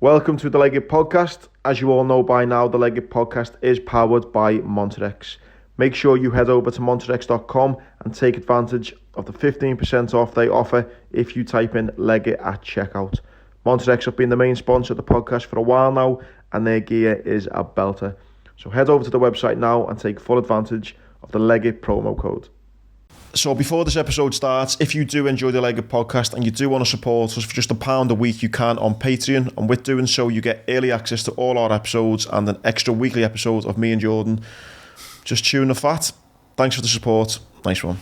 Welcome to the Legged Podcast. As you all know by now, the Legged Podcast is powered by Monterex. Make sure you head over to monterex.com and take advantage of the 15% off they offer if you type in Legged at checkout. Monterex have been the main sponsor of the podcast for a while now, and their gear is a belter. So head over to the website now and take full advantage of the Legged promo code. So before this episode starts, if you do enjoy the Legged Podcast and you do want to support us for just £1 a week, you can on Patreon. And with doing so, you get early access to all our episodes and an extra weekly episode of me and Jordan just chewing the fat. Thanks for the support. Nice one.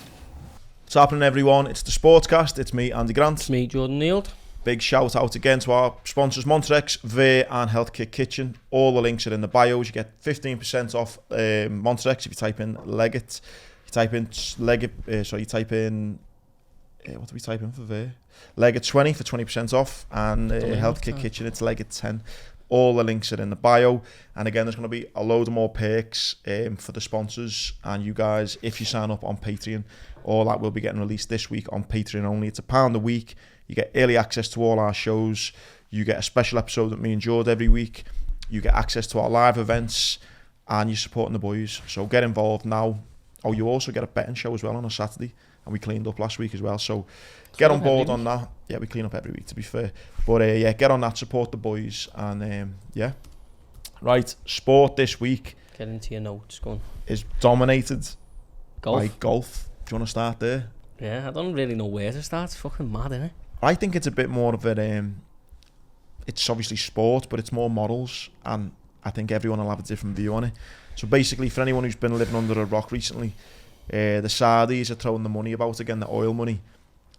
What's happening, everyone? It's the SPORTCAST. It's me, Andy Grant. It's me, Jordan Neild. Big shout out again to our sponsors, Monterex, Ver and Health Kit Kitchen. All the links are in the bios. You get 15% off Monterex if you type in Legged. Type in Legged, you type in, what do we type in for Ver? Legged 20 for 20% off, and Health Kit Kitchen, it's Legged 10. All the links are in the bio, and again, there's going to be a load of more perks for the sponsors, and you guys, if you sign up on Patreon, all that will be getting released this week on Patreon only. It's £1 a week. You get early access to all our shows. You get a special episode with me and Jord every week. You get access to our live events, and you're supporting the boys. So get involved now. Oh, you also get a betting show as well on a Saturday, and we cleaned up last week as well. So get on board on that. Yeah, we clean up every week, to be fair. But yeah, get on that, support the boys, and yeah. Right, sport this week. Get into your notes, go on. Is dominated Golf. by golf. Do you want to start there? Yeah, I don't really know where to start. It's fucking mad, isn't it? I think it's a bit more of a, it's obviously sport, but it's more models, and I think everyone will have a different view on it. So basically, for anyone who's been living under a rock recently, the Saudis are throwing the money about again, the oil money,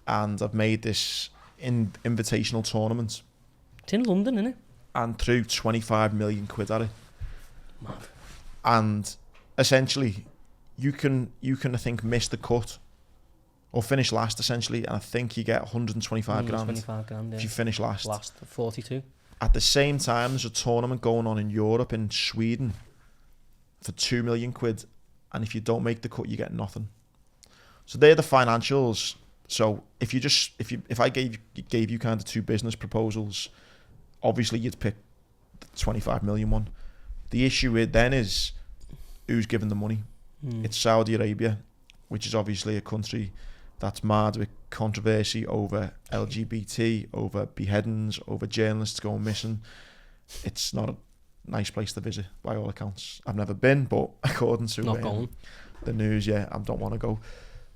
and have made this invitational tournament. It's in London, isn't it? And threw 25 million quid at it. Mad. And essentially, you can I think miss the cut or finish last essentially, and I think you get 125 grand. Yeah. If you finish last. Last 42. At the same time, there's a tournament going on in Europe, in Sweden, for 2 million quid, and if you don't make the cut, you get nothing. So they're the financials. So if I gave you kind of two business proposals, obviously you'd pick the 25 million one. The issue then is who's giving the money. It's Saudi Arabia, which is obviously a country that's mad with controversy over LGBT, over beheadings, over journalists going missing. It's not a nice place to visit by all accounts. I've never been, but according to the news, yeah, I don't want to go.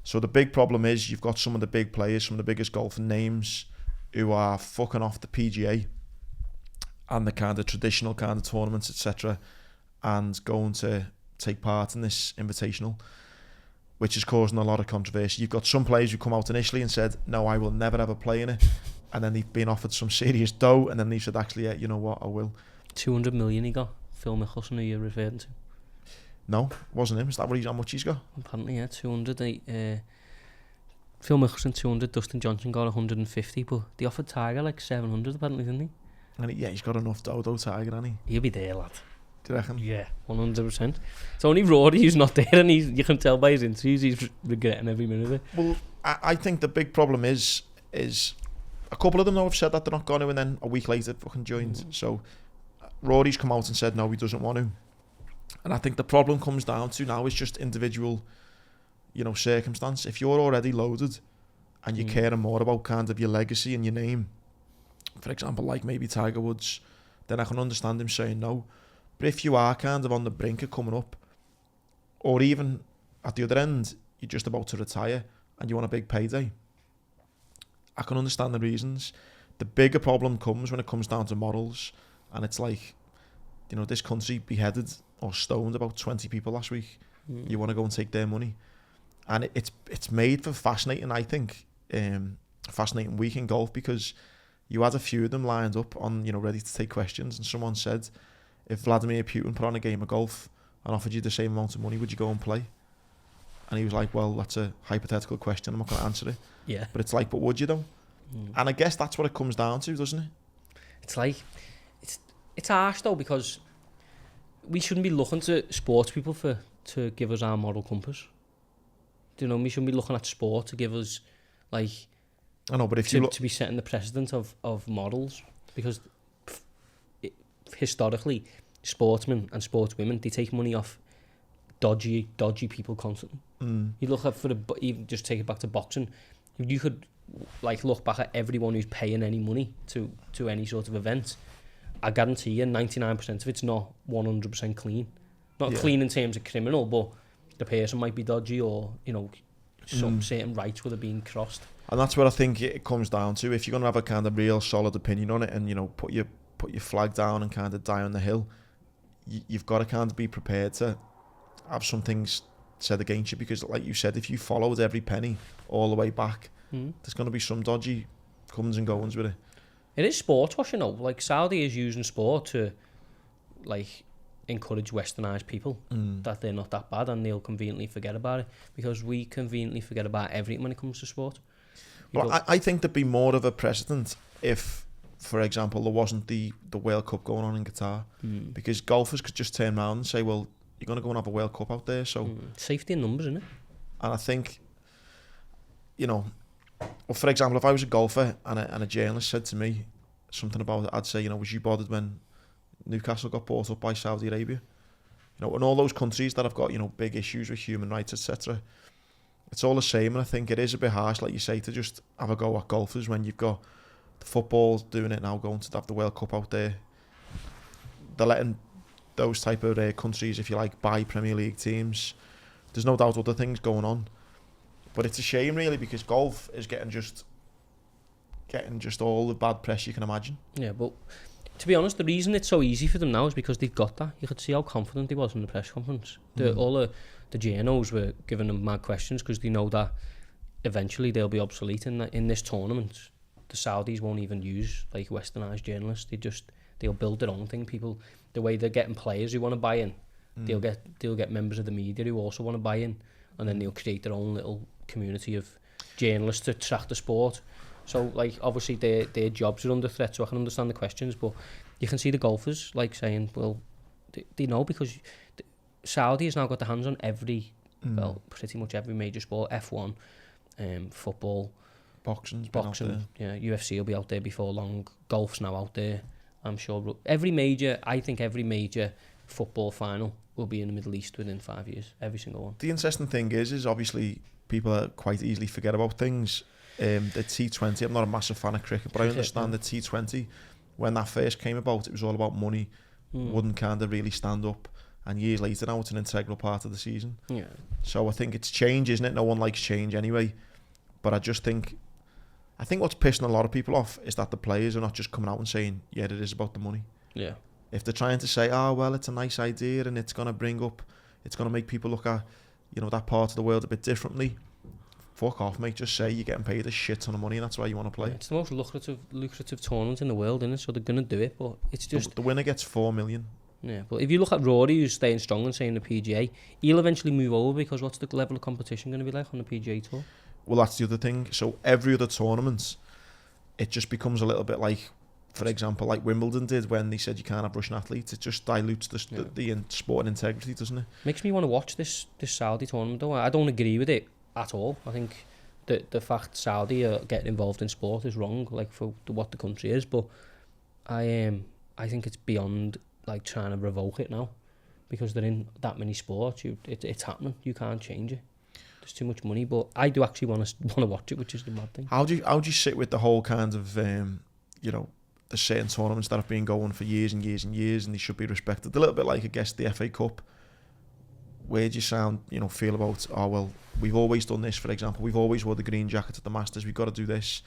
So the big problem is you've got some of the big players, some of the biggest golfing names who are fucking off the PGA and the kind of traditional kind of tournaments, etc., and going to take part in this invitational, which is causing a lot of controversy. You've got some players who come out initially and said, no, I will never ever play in it, and then they've been offered some serious dough, and then they said, actually, yeah, you know what, I will. 200 million he got. Phil Mickelson, who you're referring to? No, wasn't him. Is that how much he's got? Apparently, yeah, 200. Phil Mickelson 200, Dustin Johnson got 150, but they offered Tiger like 700 apparently, didn't he? And yeah, he's got enough dough, Tiger, hasn't he? He'll be there, lad. Do you reckon? Yeah, 100%. It's only Rory who's not there, and you can tell by his interviews he's regretting every minute of it. Well, I think the big problem is a couple of them now have said that they're not going to, and then a week later fucking joined. So Rory's come out and said no, he doesn't want to. And I think the problem comes down to now is just individual, circumstance. If you're already loaded and you're caring more about kind of your legacy and your name, for example, like maybe Tiger Woods, then I can understand him saying no. But if you are kind of on the brink of coming up, or even at the other end, you're just about to retire and you want a big payday, I can understand the reasons. The bigger problem comes when it comes down to morals, and it's like, this country beheaded or stoned about 20 people last week. You want to go and take their money, and it's made for fascinating, I think, fascinating week in golf, because you had a few of them lined up on, ready to take questions, and someone said, if Vladimir Putin put on a game of golf and offered you the same amount of money, would you go and play? And he was like, well, that's a hypothetical question, I'm not going to answer it. Yeah. But it's like, but would you though? And I guess that's what it comes down to, doesn't it? It's like, it's harsh though, because we shouldn't be looking to sports people to give us our moral compass. We shouldn't be looking at sport to give us, like, I know, but if to be setting the precedent of models, because historically, sportsmen and sportswomen, they take money off dodgy people constantly. You look at even just take it back to boxing. If you could like look back at everyone who's paying any money to any sort of event, I guarantee you 99% of it's not 100% clean. Not clean in terms of criminal, but the person might be dodgy, or some certain rights would have been crossed. And that's what I think it comes down to. If you're going to have a kind of real solid opinion on it, and put your flag down and kind of die on the hill, you've got to kind of be prepared to have some things said against you, because like you said, if you followed every penny all the way back, there's going to be some dodgy comings and goings with it. It is sports washing, like Saudi is using sport to like encourage westernised people that they're not that bad, and they'll conveniently forget about it, because we conveniently forget about everything when it comes to sport. Well, I think there'd be more of a precedent if, for example, there wasn't the World Cup going on in Qatar, because golfers could just turn around and say, well, you're going to go and have a World Cup out there, so... Safety in numbers, isn't it? And I think, well, for example, if I was a golfer and a journalist said to me something about it, I'd say, was you bothered when Newcastle got bought up by Saudi Arabia? And all those countries that have got, big issues with human rights, etc. It's all the same, and I think it is a bit harsh, like you say, to just have a go at golfers when you've got the football doing it now, going to have the World Cup out there. They're letting those type of countries, if you like, buy Premier League teams. There's no doubt other things going on, but it's a shame really, because golf is getting just all the bad press you can imagine. Yeah, but to be honest, the reason it's so easy for them now is because they've got that. You could see how confident he was in the press conference. All the journos were giving them mad questions, because they know that eventually they'll be obsolete in this tournament. The Saudis won't even use like westernised journalists. They'll build their own thing. People, the way they're getting players who want to buy in, they'll get members of the media who also want to buy in, and then they'll create their own little community of journalists to track the sport. So like obviously their jobs are under threat, so I can understand the questions, but you can see the golfers like saying, well, they know, because Saudi has now got their hands on pretty much every major sport. F1, football, boxing, yeah, UFC will be out there before long. Golf's now out there, I'm sure. I think every major football final will be in the Middle East within 5 years. Every single one. The interesting thing is obviously people quite easily forget about things. The T20, I'm not a massive fan of cricket, but I understand the T20, when that first came about, it was all about money, wouldn't kind of really stand up, and years later now it's an integral part of the season. Yeah. So I think it's change, isn't it? No one likes change anyway, but I think what's pissing a lot of people off is that the players are not just coming out and saying, yeah, it is about the money. Yeah. If they're trying to say, oh, well, it's a nice idea and it's going to make people look at, that part of the world a bit differently, fuck off, mate. Just say you're getting paid a shit ton of money and that's why you want to play. Yeah, it's the most lucrative tournament in the world, isn't it? So they're going to do it, but it's just... The winner gets 4 million. Yeah, but if you look at Rory, who's staying strong and saying the PGA, he'll eventually move over, because what's the level of competition going to be like on the PGA Tour? Well, that's the other thing. So every other tournament, it just becomes a little bit like, for example, like Wimbledon did when they said you can't have Russian athletes. It just dilutes the sport integrity, doesn't it? Makes me want to watch this Saudi tournament, though. I don't agree with it at all. I think the fact Saudi are getting involved in sport is wrong, like for what the country is. But I think it's beyond like trying to revoke it now, because they're in that many sports. It's happening. You can't change it. There's too much money. But I do actually want to watch it, which is the mad thing. How do you sit with the whole kind of the certain tournaments that have been going for years and years and years, and they should be respected? A little bit like, I guess, the FA Cup. Where do you feel about, oh, well, we've always done this, for example, we've always wore the green jacket at the Masters, we've got to do this,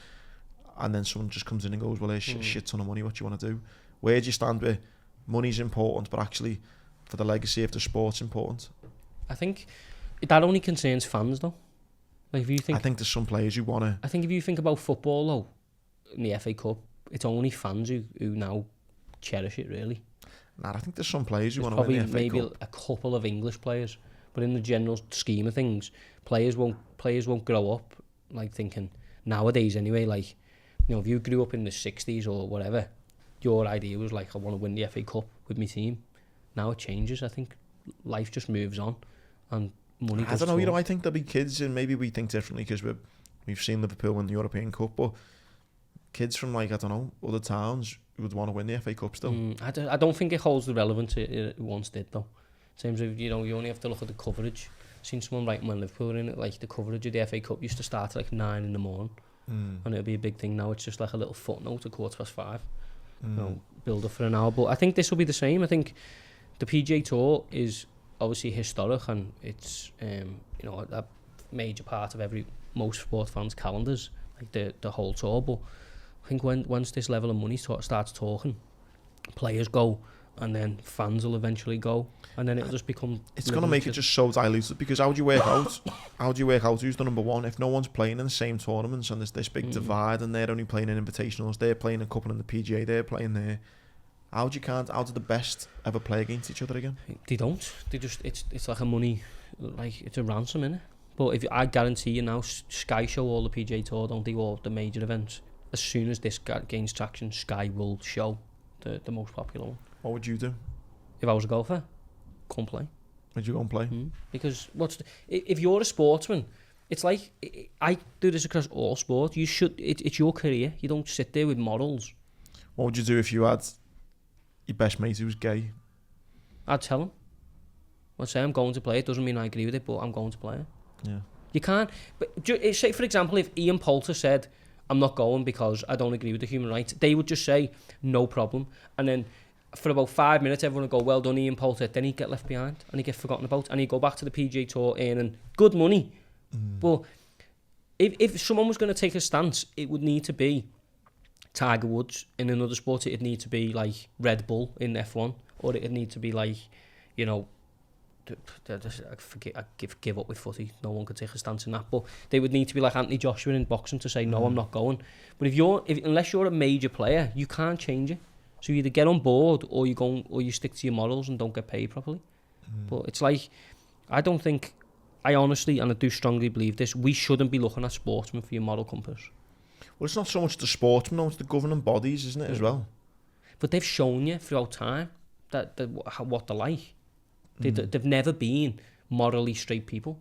and then someone just comes in and goes, well, there's a shit ton of money, what do you want to do? Where do you stand with money's important, but actually for the legacy of the sport's important? I think that only concerns fans, though. Like if you think, I think there's some players who want to... I think if you think about football, though, in the FA Cup, it's only fans who now cherish it, really. Nah, I think there's some players who want to win the FA Cup. Maybe a couple of English players, but in the general scheme of things, players won't grow up like thinking, nowadays anyway, like, if you grew up in the 60s or whatever, your idea was like, I want to win the FA Cup with my team. Now it changes. I think life just moves on, and money goes. I don't know. I think there'll be kids, and maybe we think differently because we've seen Liverpool win the European Cup, but kids from like, I don't know, other towns who would want to win the FA Cup still. I don't think it holds the relevance it once did though. In terms of, you know, you only have to look at the coverage. Seen someone writing when Liverpool were in it, like the coverage of the FA Cup used to start at like 9 in the morning, and it'll be a big thing. Now it's just like a little footnote at 5:15. You know, build up for an hour. But I think this will be the same. I think the PGA Tour is obviously historic, and it's you know, a major part of most sports fans' calendars, like the whole tour. But I think once this level of money starts talking, players go, and then fans will eventually go, and then it'll just become. It's going to make it just so diluted, because how do you work out? How do you work out who's the number one if no one's playing in the same tournaments and there's this big divide, and they're only playing in invitationals, they're playing a couple in the PGA, they're playing there. How do the best ever play against each other again? They don't. They just it's like a money, like it's a ransom, innit? But I guarantee you now, Sky show all the PGA Tour, don't they, all the major events. As soon as this gains traction, Sky will show the most popular one. What would you do? If I was a golfer, come play. Would you go and play? Because if you're a sportsman, it's like, I do this across all sports. You should. It's your career. You don't sit there with models. What would you do if you had your best mate who was gay? I'd tell him. I'd say I'm going to play. It doesn't mean I agree with it, but I'm going to play it. Yeah. You can't. But say, for example, if Ian Poulter said, I'm not going because I don't agree with the human rights, they would just say, no problem. And then for about 5 minutes, everyone would go, well done, Ian Poulter. Then he'd get left behind and he'd get forgotten about, and he'd go back to the PGA Tour earning good money. But if someone was going to take a stance, it would need to be Tiger Woods. In another sport, it'd need to be like Red Bull in F1, or it'd need to be like, you know, I give up with footy. No one could take a stance in that. But they would need to be like Anthony Joshua in boxing to say, no, I'm not going. But unless you're a major player, you can't change it. So you either get on board, or you stick to your models and don't get paid properly. But it's like, I honestly, and I do strongly believe this, we shouldn't be looking at sportsmen for your moral compass. Well, it's not so much the sportsmen, no, it's the governing bodies, isn't it, as well? But they've shown you throughout time that what they're like. They've never been morally straight people.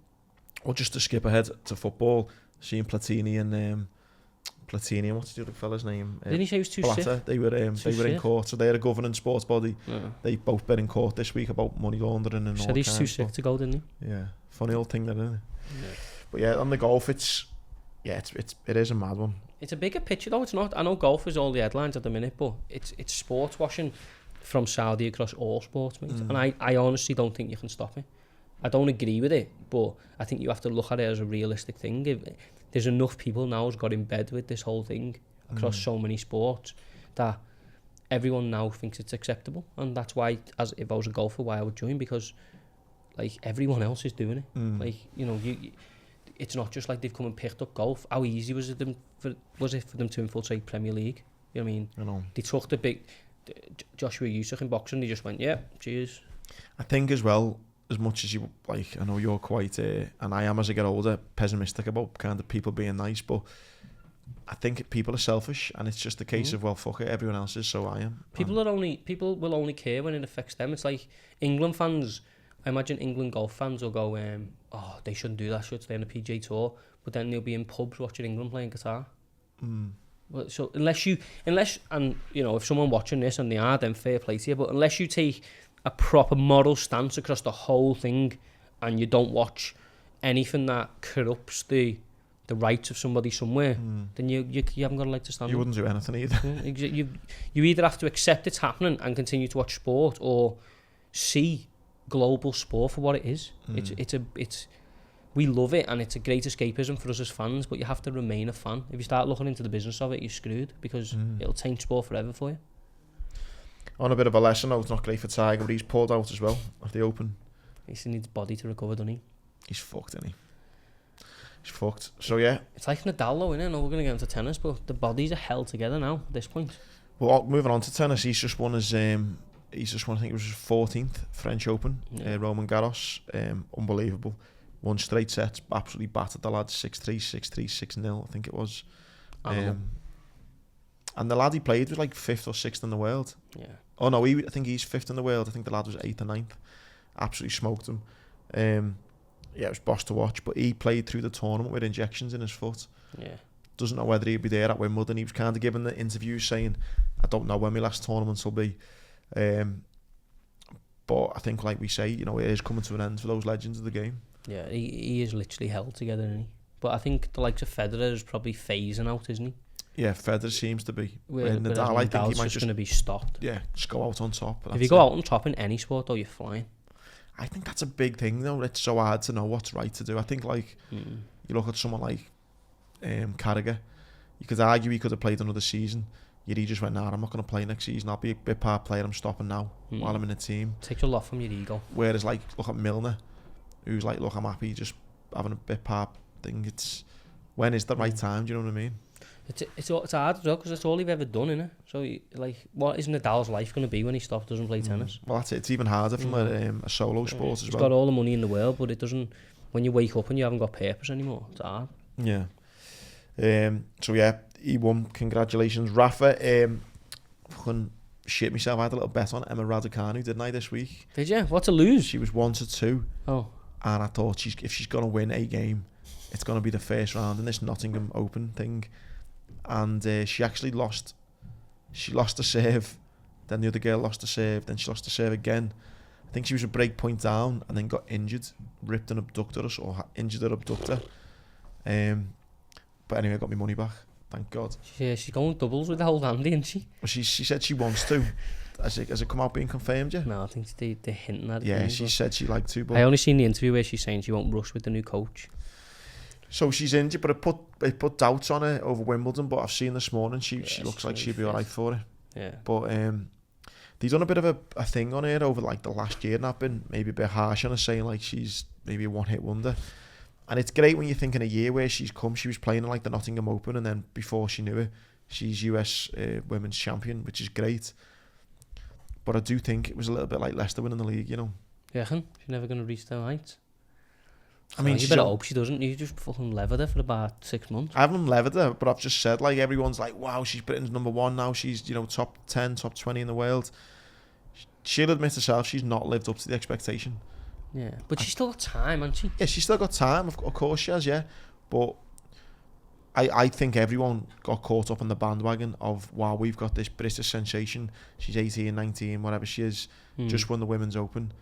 Or just to skip ahead to football, seeing Platini and what's the other fella's name? Didn't he say he was too Blatter. sick? They were in court, so they're a governing sports body. Yeah. They've both been in court this week about money laundering and all that. Said he's too sick to go, didn't he? Yeah, funny old thing, that, isn't it? Yeah. But yeah, on the golf, it is a mad one. It's a bigger picture though. It's not. I know golf is all the headlines at the minute, but it's sports washing from Saudi across all sports, mate. And I honestly don't think you can stop it. I don't agree with it, but I think you have to look at it as a realistic thing. There's enough people now who's got in bed with this whole thing across so many sports that everyone now thinks it's acceptable, and that's why, as if I was a golfer, why I would join, because like everyone else is doing it. Like, you know, it's not just like they've come and picked up golf. How easy was it for them to infiltrate Premier League? You know what I mean? I know. They took the big Joshua Usyk in boxing. They just went, yeah, cheers. I think as well, as much as you like, I know you're quite, and I am as I get older, pessimistic about kind of people being nice, but I think people are selfish, and it's just a case of, well, fuck it, everyone else is, so I am. People will only care when it affects them. It's like England fans. I imagine England golf fans will go, oh, they shouldn't do that, should stay on the PGA Tour, but then they'll be in pubs watching England playing guitar. Well, so unless and you know, if someone watching this and they are, then fair play to you, but unless you take a proper moral stance across the whole thing, and you don't watch anything that corrupts the rights of somebody somewhere, then you haven't got a leg to stand on. You wouldn't do anything either. You either have to accept it's happening and continue to watch sport, or see global sport for what it is. We love it, and it's a great escapism for us as fans, but you have to remain a fan. If you start looking into the business of it, you're screwed, because it'll taint sport forever for you. On a bit of a lesson, though, it's not great for Tiger, but he's pulled out as well of the Open. He still needs body to recover, doesn't he? He's fucked, isn't he? He's fucked. So yeah. It's like Nadal, though, innit? I know we're going to get into tennis, but the bodies are held together now at this point. Well, moving on to tennis, he's just won, I think it was his 14th French Open, Roland-Garros. Unbelievable. Won straight sets, absolutely battered the lads, 6-3, 6-3, 6-0, I think it was. And the lad he played was like 5th or 6th in the world. Yeah. Oh no, I think he's 5th in the world. I think the lad was 8th or 9th. Absolutely smoked him. Yeah, it was boss to watch, but he played through the tournament with injections in his foot. Yeah. doesn't know whether he'll be there at Wimbledon. He was kind of giving the interviews saying, I don't know when my last tournament will be. But I think, like we say, you know, it is coming to an end for those legends of the game. Yeah, he is literally held together, isn't he? But I think the likes of Federer is probably phasing out, isn't he? Yeah, Federer seems to be. Nadal, I think he might just going to be stopped. Yeah, just go out on top. If you go out on top in any sport, though, you're flying. I think that's a big thing, though. It's so hard to know what's right to do. I think, like, you look at someone like Carragher, you could argue he could have played another season. Yet he just went, nah, I'm not going to play next season. I'll be a bit part player. I'm stopping now while I'm in the team. Takes a lot from your ego. Whereas, like, look at Milner, who's like, look, I'm happy just having a bit part thing. It's when is the right time? Do you know what I mean? It's hard as well because it's all he's ever done, innit? So, like, what is Nadal's life going to be when he doesn't play tennis? Well, that's it. It's even harder from a solo sport as well. He's got all the money in the world, but it doesn't. When you wake up and you haven't got purpose anymore, it's hard. Yeah. So yeah, he won. Congratulations, Rafa. Fucking shit myself. I had a little bet on Emma Raducanu, didn't I, this week? Did you? What to lose? She was 1-2. Oh. And I thought if she's gonna win a game, it's gonna be the first round in this Nottingham Open thing. And she actually lost. She lost the serve. Then the other girl lost the serve. Then she lost the serve again. I think she was a break point down and then got injured, ripped an abductor or injured her abductor. But anyway, I got my money back. Thank God. Yeah, she's going doubles with the whole Andy, isn't she? Well, she said she wants to. Has it come out being confirmed yet? No, I think they're hinting at it. Yeah, she said she liked to. But I only seen the interview where she's saying she won't rush with the new coach. So she's injured, but it put doubts on her over Wimbledon. But I've seen this morning she looks like she'd be alright for it. Yeah. But they've done a bit of a thing on her over like the last year, and I've been maybe a bit harsh on her, saying like she's maybe a one-hit wonder. And it's great when you think in a year where she's come, she was playing in like the Nottingham Open, and then before she knew it, she's US women's champion, which is great. But I do think it was a little bit like Leicester winning the league, you know. Yeah, she's never going to reach their heights. I mean, you better hope she doesn't. You just fucking levered her for about 6 months. I haven't levered her, but I've just said, like, everyone's like, wow, she's Britain's number one now. She's, you know, top 10, top 20 in the world. She'll admit herself she's not lived up to the expectation. Yeah, but she's still got time, hasn't she? Yeah, she's still got time, of course she has, yeah. But I think everyone got caught up on the bandwagon of, wow, we've got this British sensation. She's 18, 19, whatever she is. Just won the Women's Open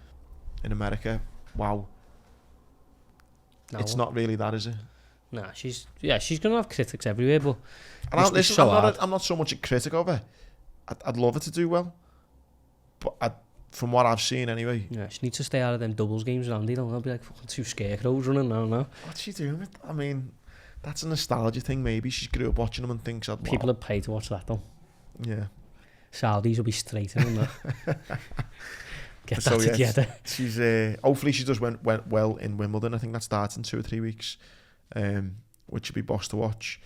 in America. Wow. No. It's not really that, is it? Nah, she's going to have critics everywhere, but I'm not so much a critic of her. I'd love her to do well. But from what I've seen anyway. Yeah, she needs to stay out of them doubles games with Andy. They'll be like fucking two scarecrows running now. What's she doing with? I mean, that's a nostalgia thing maybe. She grew up watching them and thinks people have paid to watch that though. Yeah. Saudis will be straight in that. Get that together. She's hopefully she does went well in Wimbledon. I think that starts in 2 or 3 weeks. Which would be boss to watch.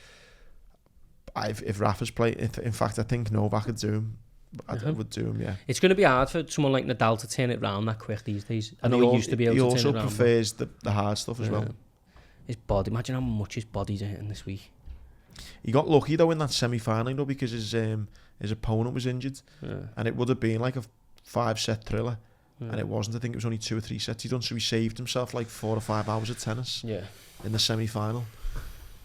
If Rafa's playing, in fact I think Novak would do him. I would do him, yeah. It's going to be hard for someone like Nadal to turn it round that quick these days. I know he used to be able to turn it round. He also prefers the hard stuff as well. His body, imagine how much his body's hitting this week. He got lucky though in that semi-final, you know, because his opponent was injured, and it would have been like a 5-set thriller, and it wasn't. I think it was only 2 or 3 sets he done, so he saved himself like 4 or 5 hours of tennis. Yeah. In the semi-final.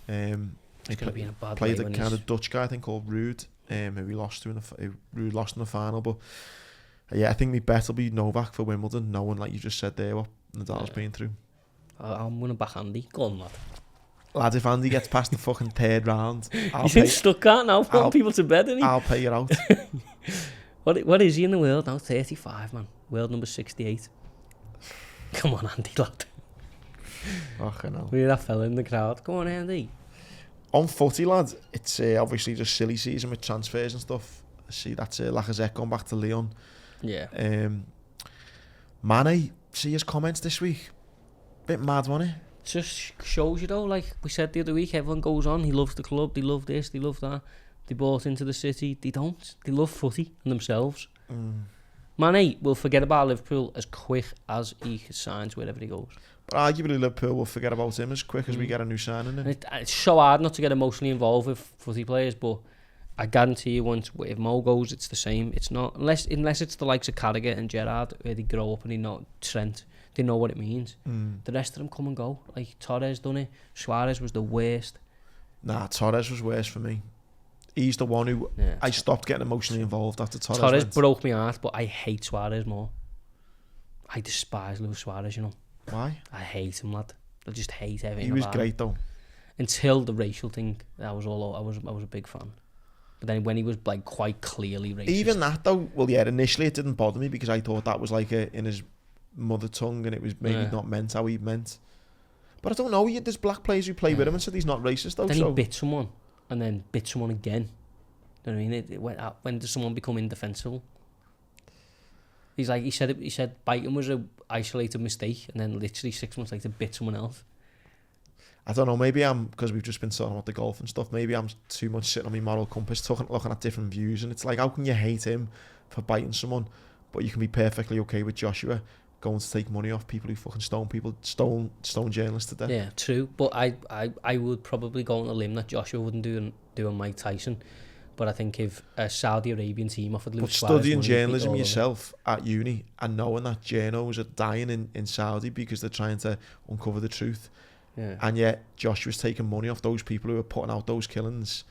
He played a kind of Dutch guy, I think, called Ruud. Who he lost to Ruud lost in the final, but yeah, I think my bet will be Novak for Wimbledon, knowing like you just said there what Nadal's been through. I'm gonna back Andy. Go on, lad. Lads, if Andy gets past the fucking 3rd round, he's in Stuttgart now, putting people to bed, isn't he? I'll pay you out. What is he in the world now? 35, man. World number 68. Come on, Andy, lad. Oh, I know. We hear that fella in the crowd. Come on, Andy. On footy, lad, it's obviously just silly season with transfers and stuff. I see that's Lacazette gone back to Lyon. Yeah. Mane, see his comments this week. Bit mad, wasn't it? Just shows you though, like we said the other week, everyone goes on, he loves the club, they love this, they love that. They bought into the city, they don't. They love footy and themselves. Mane will forget about Liverpool as quick as he signs wherever he goes. But arguably Liverpool will forget about him as quick as we get a new signing in. It's so hard not to get emotionally involved with footy players, but I guarantee you once if Mo goes, it's the same. It's not unless it's the likes of Carragher and Gerrard where they grow up and they know Trent, they know what it means. The rest of them come and go. Like Torres done it. Suarez was the worst. Nah, Torres was worse for me. He's the one who I stopped getting emotionally involved after Torres. Torres broke my heart, but I hate Suarez more. I despise Luis Suarez, you know. Why? I hate him, lad. I just hate everything. He was great though. Until the racial thing, I was a big fan. But then when he was like quite clearly racist. Even that though, well, yeah, initially it didn't bother me because I thought that was like in his mother tongue and it was maybe not meant how he meant. But I don't know. There's black players who play with him and said he's not racist though. Then he bit someone and then bit someone again. You know what I mean? It went out. When does someone become indefensible? He said biting was a isolated mistake, and then literally 6 months later bit someone else. I don't know, maybe because we've just been talking about the golf and stuff, maybe I'm too much sitting on my moral compass looking at different views, and it's like, how can you hate him for biting someone, but you can be perfectly okay with Joshua going to take money off people who fucking stone journalists to death? Yeah, true, but I would probably go on a limb that Joshua wouldn't do a Mike Tyson. But I think if a Saudi Arabian team offered Luis Suarez studying money, journalism yourself at uni and knowing that journos are dying in Saudi because they're trying to uncover the truth, and yet Joshua's taking money off those people who are putting out those killings,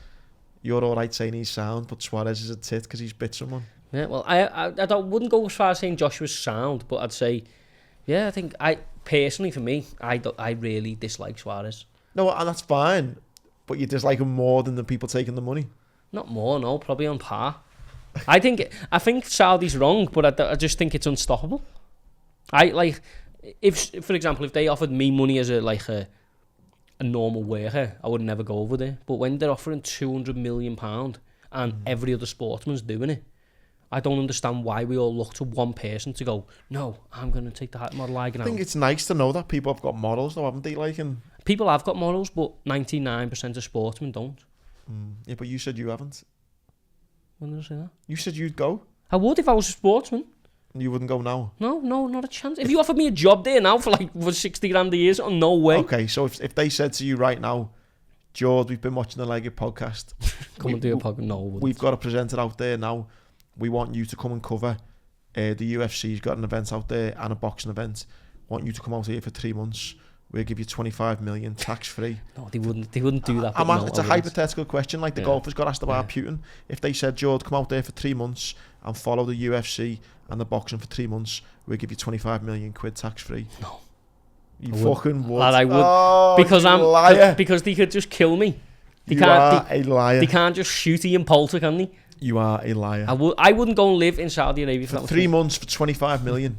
you're all right saying he's sound, but Suarez is a tit because he's bit someone. Yeah, well, I wouldn't go as far as saying Joshua's sound, but I'd say, I think personally for me, I really dislike Suarez. No, and that's fine, but you dislike him more than the people taking the money. Not more, no, probably on par. I think Saudi's wrong, but I just think it's unstoppable. If for example, if they offered me money as a normal worker, I would never go over there. But when they're offering £200 million and every other sportsman's doing it, I don't understand why we all look to one person to go, no, I'm going to take the model I think it's nice to know that people have got models though, haven't they? People have got models, but 99% of sportsmen don't. Yeah, but you said you haven't. When did I say that? You said you'd go. I would if I was a sportsman. You wouldn't go now? No, not a chance. If you offered me a job there now for 60 grand a year, no way. Okay, so if they said to you right now, George, we've been watching the Legged podcast. Come and do a podcast. No, we've got a presenter out there now. We want you to come and cover. The UFC's got an event out there and a boxing event. Want you to come out here for 3 months. We'll give you 25 million tax free. No, they wouldn't do that. It's a hypothetical question, like the golfers got asked about Putin. If they said, George, come out there for 3 months and follow the UFC and the boxing for 3 months, we'll give you 25 million quid tax free. No. You fucking would. Lad, I would. Oh, because I'm liar. Because they could just kill me. You are a liar. They can't just shoot Ian Poulter, can they? You are a liar. I wouldn't go and live in Saudi Arabia for 3 months for 25 million.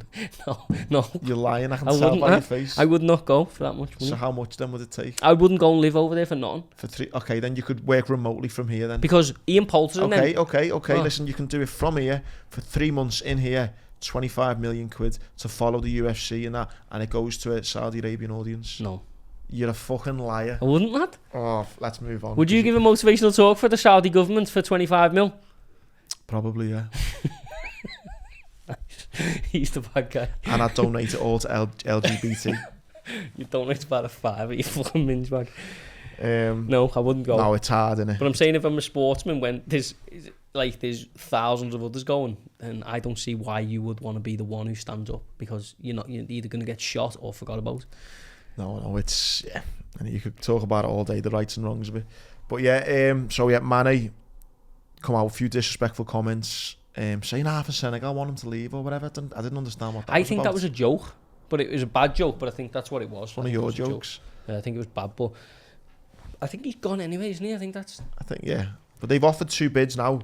No. You're lying. I can tell by your face. I would not go for that much money. So how much then would it take? I wouldn't go and live over there for nothing. Okay, then you could work remotely from here then. Because Ian Poulter. Okay. Listen, you can do it from here for 3 months in here. 25 million quid to follow the UFC and that, and it goes to a Saudi Arabian audience. No. You're a fucking liar. I wouldn't, lad. Oh, let's move on. Would you give a motivational talk for the Saudi government for 25 mil? Probably, yeah. He's the bad guy. And I'd donate it all to LGBT. You donate about a fiver, you fucking minge bag. No, I wouldn't go. No, it's hard, innit? But I'm saying if I'm a sportsman, when there's thousands of others going, then I don't see why you would want to be the one who stands up, because you're either going to get shot or forgot about. No, it's and you could talk about it all day, the rights and wrongs of it. But Mane come out with a few disrespectful comments, saying for Senegal want him to leave or whatever. I didn't understand what that was. I think that was a joke, but it was a bad joke. But I think that's what it was. One of your jokes. I think it was bad, but I think he's gone anyway, isn't he? I think yeah. But they've offered 2 bids now.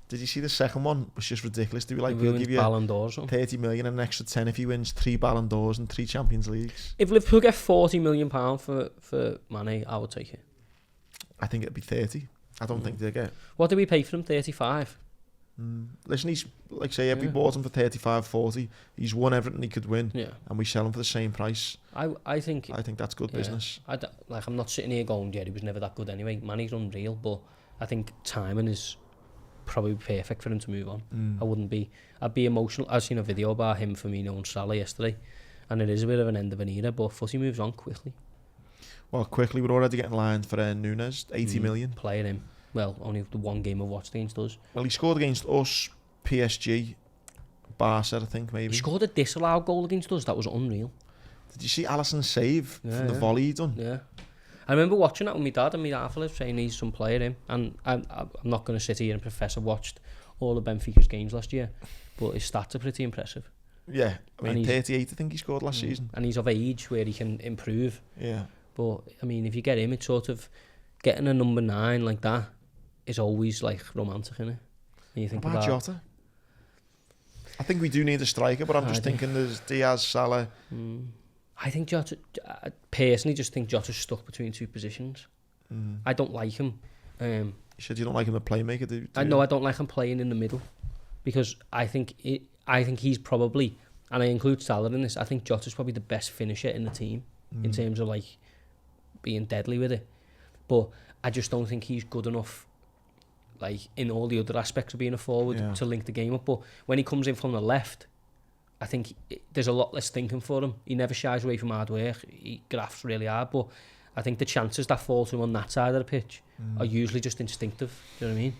Did you see the second one? It was just ridiculous. They were like, we'll give you Ballon d'Ors, 30 million and an extra 10 if he wins 3 Ballon d'Ors and 3 Champions Leagues. If Liverpool get £40 million for Mane, I would take it. I think it'd be 30. I don't think they'll get. What do we pay for him? 35. Listen, he's like say we bought him for 35, 40. He's won everything he could win, and we sell him for the same price. I think that's good business. I'm not sitting here going, he was never that good anyway. Mane's unreal, but I think timing is probably perfect for him to move on. I'd be emotional. I've seen a video about him, Firmino and Salah yesterday, and it is a bit of an end of an era, but footy moves on quickly. Well, quickly, we're already getting lined for Nunes, 80 million. Playing him. Well, only the one game I've watched against us. Well, he scored against us, PSG, Barca, I think, maybe. He scored a disallowed goal against us. That was unreal. Did you see Alisson's save from the volley he done? Yeah. I remember watching that with my dad, and my dad was saying he's some player in. And I'm not going to sit here and profess I've watched all of Benfica's games last year, but his stats are pretty impressive. Yeah, I mean, 38 I think he scored last season. And he's of age where he can improve. Yeah. But, I mean, if you get him, it's sort of... Getting a number 9 like that is always, like, romantic, isn't it? And you think about Jota? I think we do need a striker, but I'm just thinking there's Diaz, Salah... I think Jota... I personally just think Jota's stuck between 2 positions. I don't like him. You said you don't like him a playmaker, do you? I don't like him playing in the middle. Because I think he's probably... And I include Salah in this. I think Jota's probably the best finisher in the team in terms of like being deadly with it. But I just don't think he's good enough, like in all the other aspects of being a forward to link the game up. But when he comes in from the left, I think there's a lot less thinking for him. He never shies away from hard work. He grafts really hard. But I think the chances that fall to him on that side of the pitch are usually just instinctive. Do you know what I mean?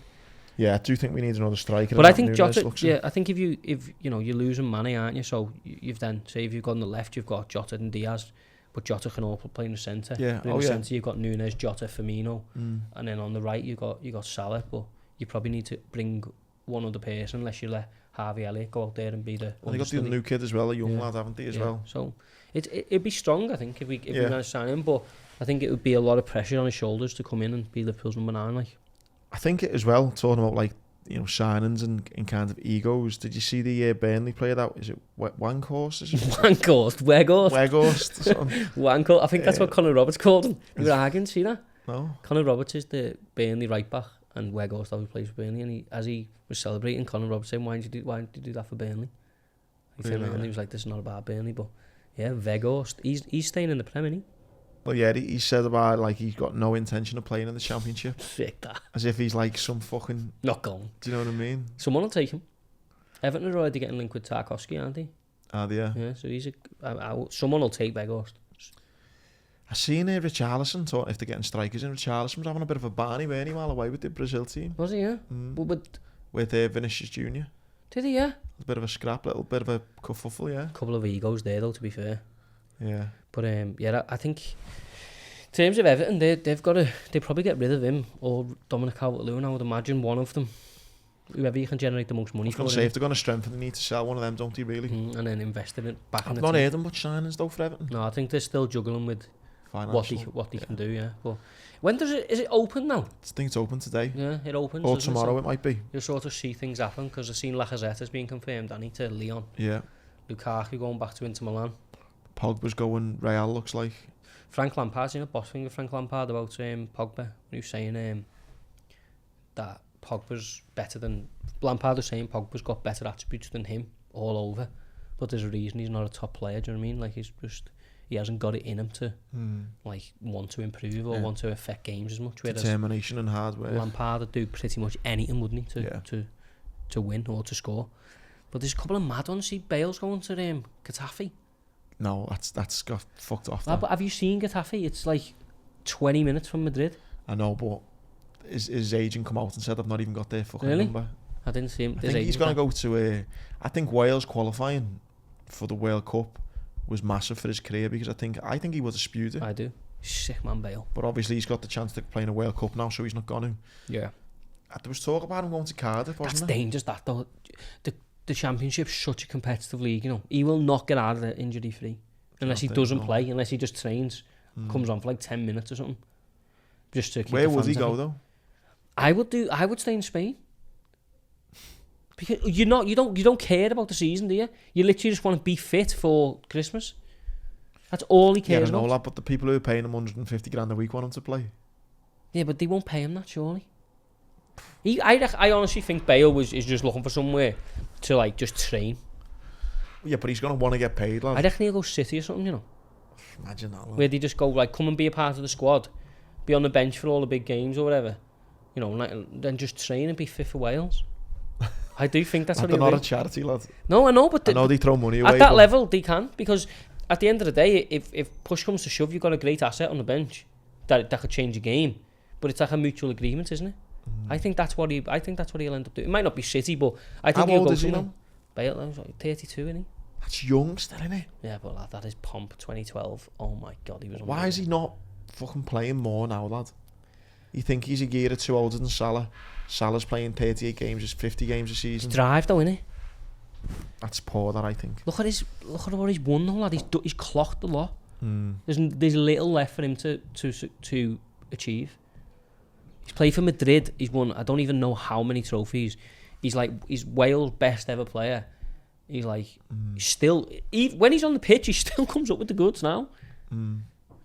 Yeah, I do think we need another striker. But I think Jota, I think if you know you're losing Mane, aren't you? So you've then say if you've got on the left, you've got Jota and Diaz, but Jota can also play in the centre. Yeah, in the centre you've got Nunes, Jota, Firmino, and then on the right you got Salah. But you probably need to bring one other person unless you let Harvey Elliott go out there and be the. And they got the new kid as well, a young lad, haven't they as well? So it'd be strong, I think, if we managed to sign him. But I think it would be a lot of pressure on his shoulders to come in and be Liverpool's number 9, like. I think it as well, talking about like, you know, signings and kind of egos. Did you see the Burnley player that, is it Wankhorst? Weghorst. Wankhorst. I think that's what Conor Roberts called him. We were arguing, see that? No. Conor Roberts is the Burnley right back and Weghorst always plays for Burnley, and as he was celebrating, Conor Roberts saying, why did you do that for Burnley? He was like, this is not about Burnley, but yeah, Weghorst. He's staying in the Premier League. Well, yeah, he said about like he's got no intention of playing in the Championship. Sick that. As if he's like some fucking... Not going. Do you know what I mean? Someone will take him. Everton are already getting linked with Tarkowski, aren't they? Are they? Yeah, so he's someone will take Weghorst. I seen Richarlison, if they're getting strikers in, Richarlison was having a bit of a barney, weren't he, while away with the Brazil team? Was he, yeah? With Vinicius Jr. Did he, yeah? A bit of a scrap, little bit of a kerfuffle, yeah. Couple of egos there, though, to be fair. Yeah. But yeah, I think in terms of Everton, they've got to probably get rid of him or Dominic Calvert-Lewin. I would imagine one of them, whoever you can generate the most money. I was going to say, if they're going to strengthen, they need to sell one of them, don't they, really? And then invest in it back in the team. I've not heard them much signings though for Everton. No, I think they're still juggling with what they can do. Yeah. But when is it open now? I think it's open today. Yeah, it opens. Or tomorrow it might be. You'll sort of see things happen because I've seen Lacazette has been confirmed. Danny to Lyon. Yeah. Lukaku going back to Inter Milan. Pogba's going Real, looks like. Frank Lampard's in a boss thing with Frank Lampard about Pogba. He was saying that Pogba's better than... Lampard was saying Pogba's got better attributes than him all over. But there's a reason he's not a top player, do you know what I mean? Like, he hasn't got it in him to like want to improve or want to affect games as much. Determination and hard work. Lampard would do pretty much anything, wouldn't he, to win or to score. But there's a couple of mad ones. See, Bale's going to Getafe. No, that's got fucked off. But have you seen Getafe? It's like 20 minutes from Madrid. I know, but his agent come out and said I've not even got their fucking number. I didn't see him. I think he's going to go to I think Wales qualifying for the World Cup was massive for his career because I think he would have spewed it. I do. Sick man, Bale. But obviously he's got the chance to play in a World Cup now, so he's not going to. Yeah. There was talk about him going to Cardiff, wasn't That's dangerous, that though. The Championship's such a competitive league, you know. He will not get out of it injury free unless he doesn't play, unless he just trains, comes on for like 10 minutes or something. Just to keep Where would he go though? I would stay in Spain. Because you don't care about the season, do you? You literally just want to be fit for Christmas. That's all he cares about. Yeah, I know that, but the people who are paying him 150 grand a week want him to play. Yeah, but they won't pay him that, surely. I honestly think Bale is just looking for somewhere to like just train. Yeah, but he's going to want to get paid, lad. I reckon he'll go City or something, you know. Imagine that, lad. Where they just go, like, come and be a part of the squad, be on the bench for all the big games or whatever, you know, like, then just train and be fit for Wales. I do think that's what he'll do. They're not a charity, lad. No, I know, but I know they throw money away. At that level, they can, because at the end of the day, if push comes to shove, you've got a great asset on the bench that could change a game, but it's like a mutual agreement, isn't it? I think that's what he'll end up doing. It might not be City, but I think he'll go somewhere. Bale, was like 32, isn't he? That's young still, isn't it? Yeah, but that is pomp 2012. Oh my god, he was. Why is he not fucking playing more now, lad. You think he's a year or two older than Salah. Salah's playing 38 games, 50 games a season. Drive though, innit? That's poor, that, I think. Look at what he's won though, lad. He's clocked a lot. There's little left for him to achieve. He's played for Madrid. He's won, I don't even know how many trophies. He's Wales' best ever player. He's he's still, when he's on the pitch, he still comes up with the goods now.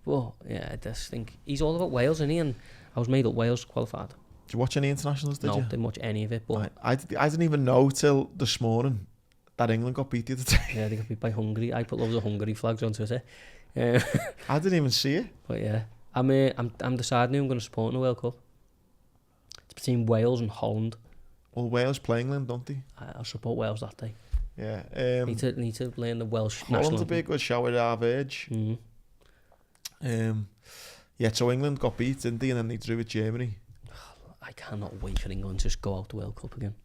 Well, yeah, I just think he's all about Wales, isn't he? And I was made up Wales qualified. Did you watch any internationals, did you? No, didn't watch any of it. But I didn't even know till this morning that England got beat the other day. Yeah, they got beat by Hungary. I put loads of Hungary flags on Twitter. I didn't even see it. But yeah, I'm deciding who I'm going to support in the World Cup. It's between Wales and Holland. Well, Wales play England, don't they? I'll support Wales that day. Yeah. Need to learn the Welsh Holland's national a big good show at our age. Yeah, so England got beat, didn't they? And then they drew with Germany. I cannot wait for England to just go out the World Cup again.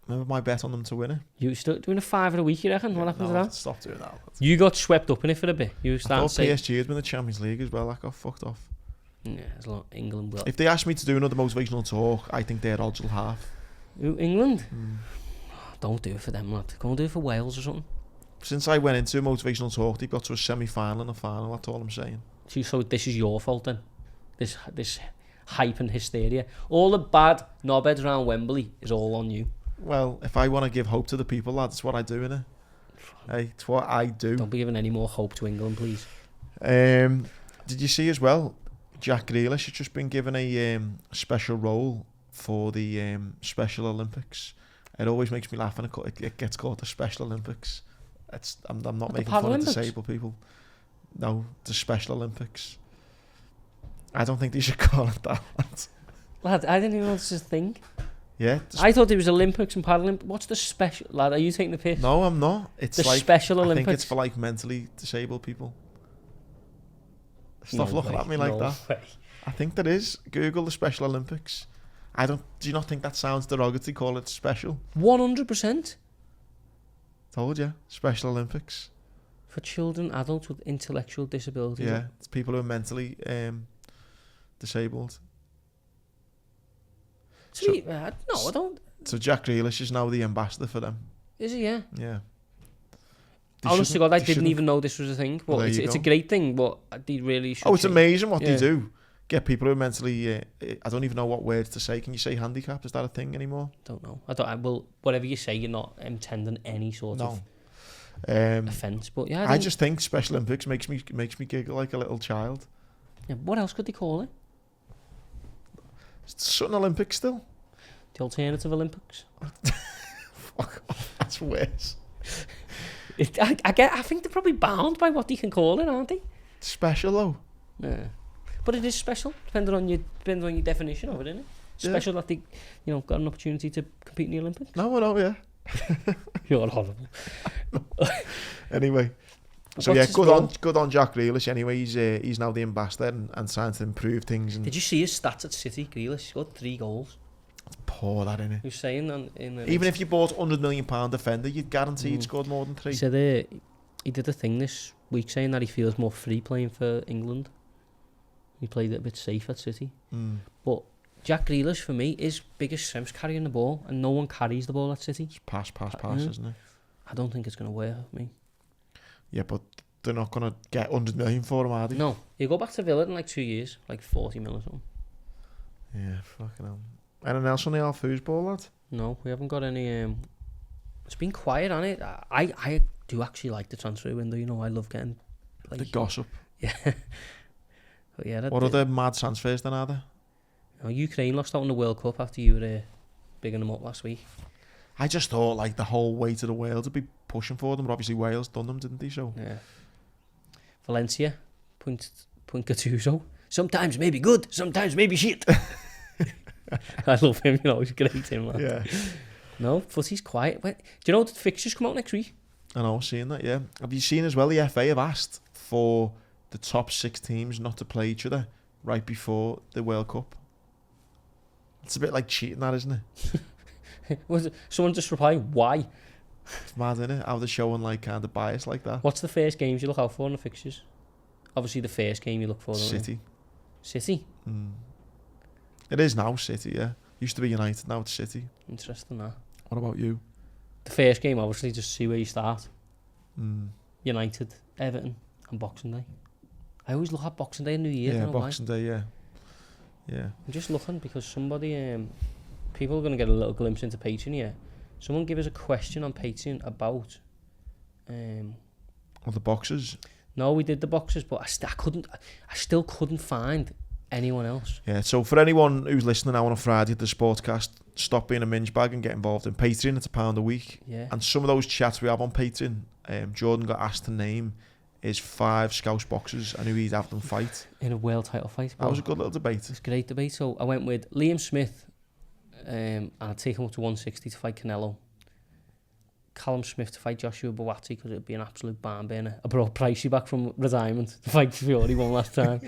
Remember my bet on them to win it? You still doing a $5 a week, you reckon? What happened to that? Stop doing that. You got swept up in it for a bit. You I started thought PSG had won the Champions League as well. That got fucked off. Yeah, as long England will. If they asked me to do another motivational talk, I think their odds will half. Who, England? Don't do it for them, lad. Go and do it for Wales or something. Since I went into a motivational talk, they got to a semi-final and a final. That's all I'm saying. So this is your fault then? This hype and hysteria. All the bad knobheads around Wembley is all on you. Well, if I want to give hope to the people, lad, that's what I do, innit? Hey, it's what I do. Don't be giving any more hope to England, please. Did you see as well, Jack Grealish has just been given a special role for the Special Olympics. It always makes me laugh when it gets called the Special Olympics. I'm not making fun of disabled people. No, the Special Olympics. I don't think they should call it that. Lad, I didn't even know this was a thing. Yeah. I thought it was Olympics and Paralympics. What's the special... Lad, are you taking the piss? No, I'm not. It's the like Special Olympics. I think it's for like mentally disabled people. Stop looking at me like that. Way. I think there is. Google the Special Olympics. Do you not think that sounds derogatory? Call it special. 100%. Told you. Special Olympics. For children, adults with intellectual disabilities. Yeah, it's people who are mentally disabled. No, I don't. So Jack Grealish is now the ambassador for them. Is he? Yeah. Yeah. Honest to God, I didn't even know this was a thing. Well, it's a great thing, but they really should. Oh, it's amazing what they do. Get people who are mentally... I don't even know what words to say. Can you say handicap? Is that a thing anymore? Don't know. Well, whatever you say, you're not intending any sort of offence. But yeah, I just think Special Olympics makes me giggle like a little child. Yeah, what else could they call it? Something Olympics still. The alternative Olympics. Fuck off, that's worse. I think they're probably bound by what they can call it, aren't they? Special though. Yeah. But it is special, depending on your definition of it, isn't it? Special that they, got an opportunity to compete in the Olympics. No, I know, yeah. You're horrible. Anyway, so yeah, good on Jack Grealish. Anyway, he's now the ambassador and trying to improve things. And did you see his stats at City? Grealish scored 3 goals. It's poor, that, innit? Who's saying even if you bought £100 million defender, you'd guarantee he'd scored more than 3. He said he did a thing this week saying that he feels more free playing for England. He played it a bit safe at City. But Jack Grealish, for me, is biggest strength's carrying the ball, and no one carries the ball at City. It's pass, isn't it? I don't think it's going to work for me. Yeah, but they're not going to get 100 million for him, are they? No. He'll go back to Villa in like 2 years, like 40 mil or something. Yeah, fucking hell. Anything else on the Al foosball, lad? No, we haven't got any... It's been quiet, hasn't it? I do actually like the transfer window, I love getting... the gossip. Yeah. But yeah, what other mad transfers then are there? Ukraine lost out in the World Cup after you were bigging them up last week. I just thought like the whole weight of the world would be pushing for them, but obviously Wales done them, didn't they? So yeah. Valencia, Point Gattuso. Sometimes maybe good, sometimes maybe shit. I love him, he's great, him, man. Yeah. No, footy's quiet. Do you know the fixtures come out next week? I know, seeing that, yeah. Have you seen as well the FA have asked for the top 6 teams not to play each other right before the World Cup? It's a bit like cheating, that, isn't it? Someone just replied, why? It's mad, isn't it? How they're showing like kind of bias like that. What's the first games you look out for in the fixtures? Obviously the first game you look for. City. City. It is now City, yeah. Used to be United, now it's City. Interesting, that. What about you? The first game, obviously, just see where you start. United, Everton, and Boxing Day. I always look at Boxing Day and New Year. Yeah, Boxing Day, yeah. I'm just looking because somebody, people are going to get a little glimpse into Patreon here. Someone give us a question on Patreon about... the boxers? No, we did the boxers, but I still couldn't find anyone else. Yeah, so for anyone who's listening now on a Friday at the Sportscast, stop being a minge bag and get involved in Patreon. It's £1 a week. Yeah. And some of those chats we have on Patreon, Jordan got asked to name his 5 Scouse boxers and who he'd have them fight. In a world title fight. That was a good little debate. It's a great debate. So I went with Liam Smith, and I'd take him up to 160 to fight Canelo. Callum Smith to fight Joshua Buatsi because it would be an absolute barn burner. I brought Pricey back from retirement to fight Fury one last time.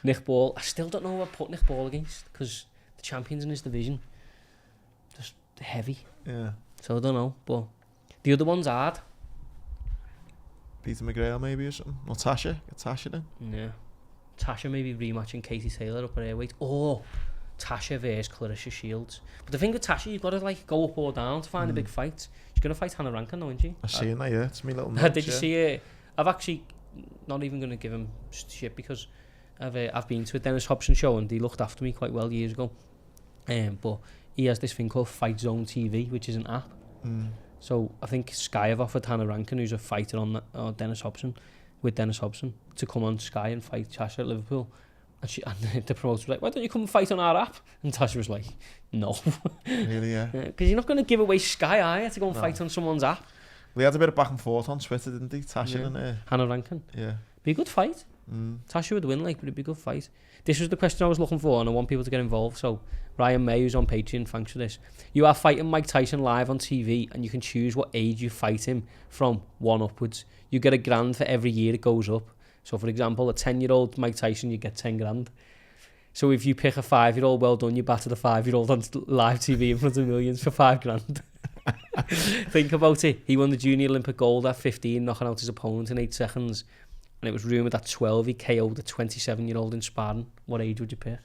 Nick Ball. I still don't know who I'd put Nick Ball against because the champions in his division just heavy. Yeah. So I don't know, but the other one's hard. Peter McGrail maybe or something. Or Tasha. Get Tasha then. Yeah. Tasha maybe rematching Katie Taylor up at airweight. Or Tasha versus Clarissa Shields. But the thing with Tasha, you've got to like go up or down to find a big fight. She's going to fight Hannah Rankin though, isn't she? I've seen that, yeah. It's me little notes, Did you see it? I've actually not even going to give him shit because I've been to a Dennis Hobson show and he looked after me quite well years ago. But he has this thing called Fight Zone TV, which is an app. So I think Sky have offered Hannah Rankin, who's a fighter on Dennis Hobson, to come on Sky and fight Tasha at Liverpool. And the promoter was like, why don't you come and fight on our app? And Tasha was like, no. Really, yeah. Because you're not going to give away Sky, are you, to go and fight on someone's app? They had a bit of back and forth on Twitter, didn't they? Tasha and... Hannah Rankin. Yeah. Be a good fight. Tasha would win, but it'd be a good fight. This was the question I was looking for, and I want people to get involved. So, Ryan May, who's on Patreon, thanks for this. You are fighting Mike Tyson live on TV, and you can choose what age you fight him from 1 upwards. You get $1,000 for every year it goes up. So, for example, a 10-year-old Mike Tyson, you get 10 grand. So, if you pick a 5-year-old, well done, you batter the 5-year-old on live TV in front of millions for 5 grand. Think about it. He won the Junior Olympic gold at 15, knocking out his opponent in 8 seconds. And it was rumoured at 12 he KO'd a 27-year-old in sparring. What age would you pick?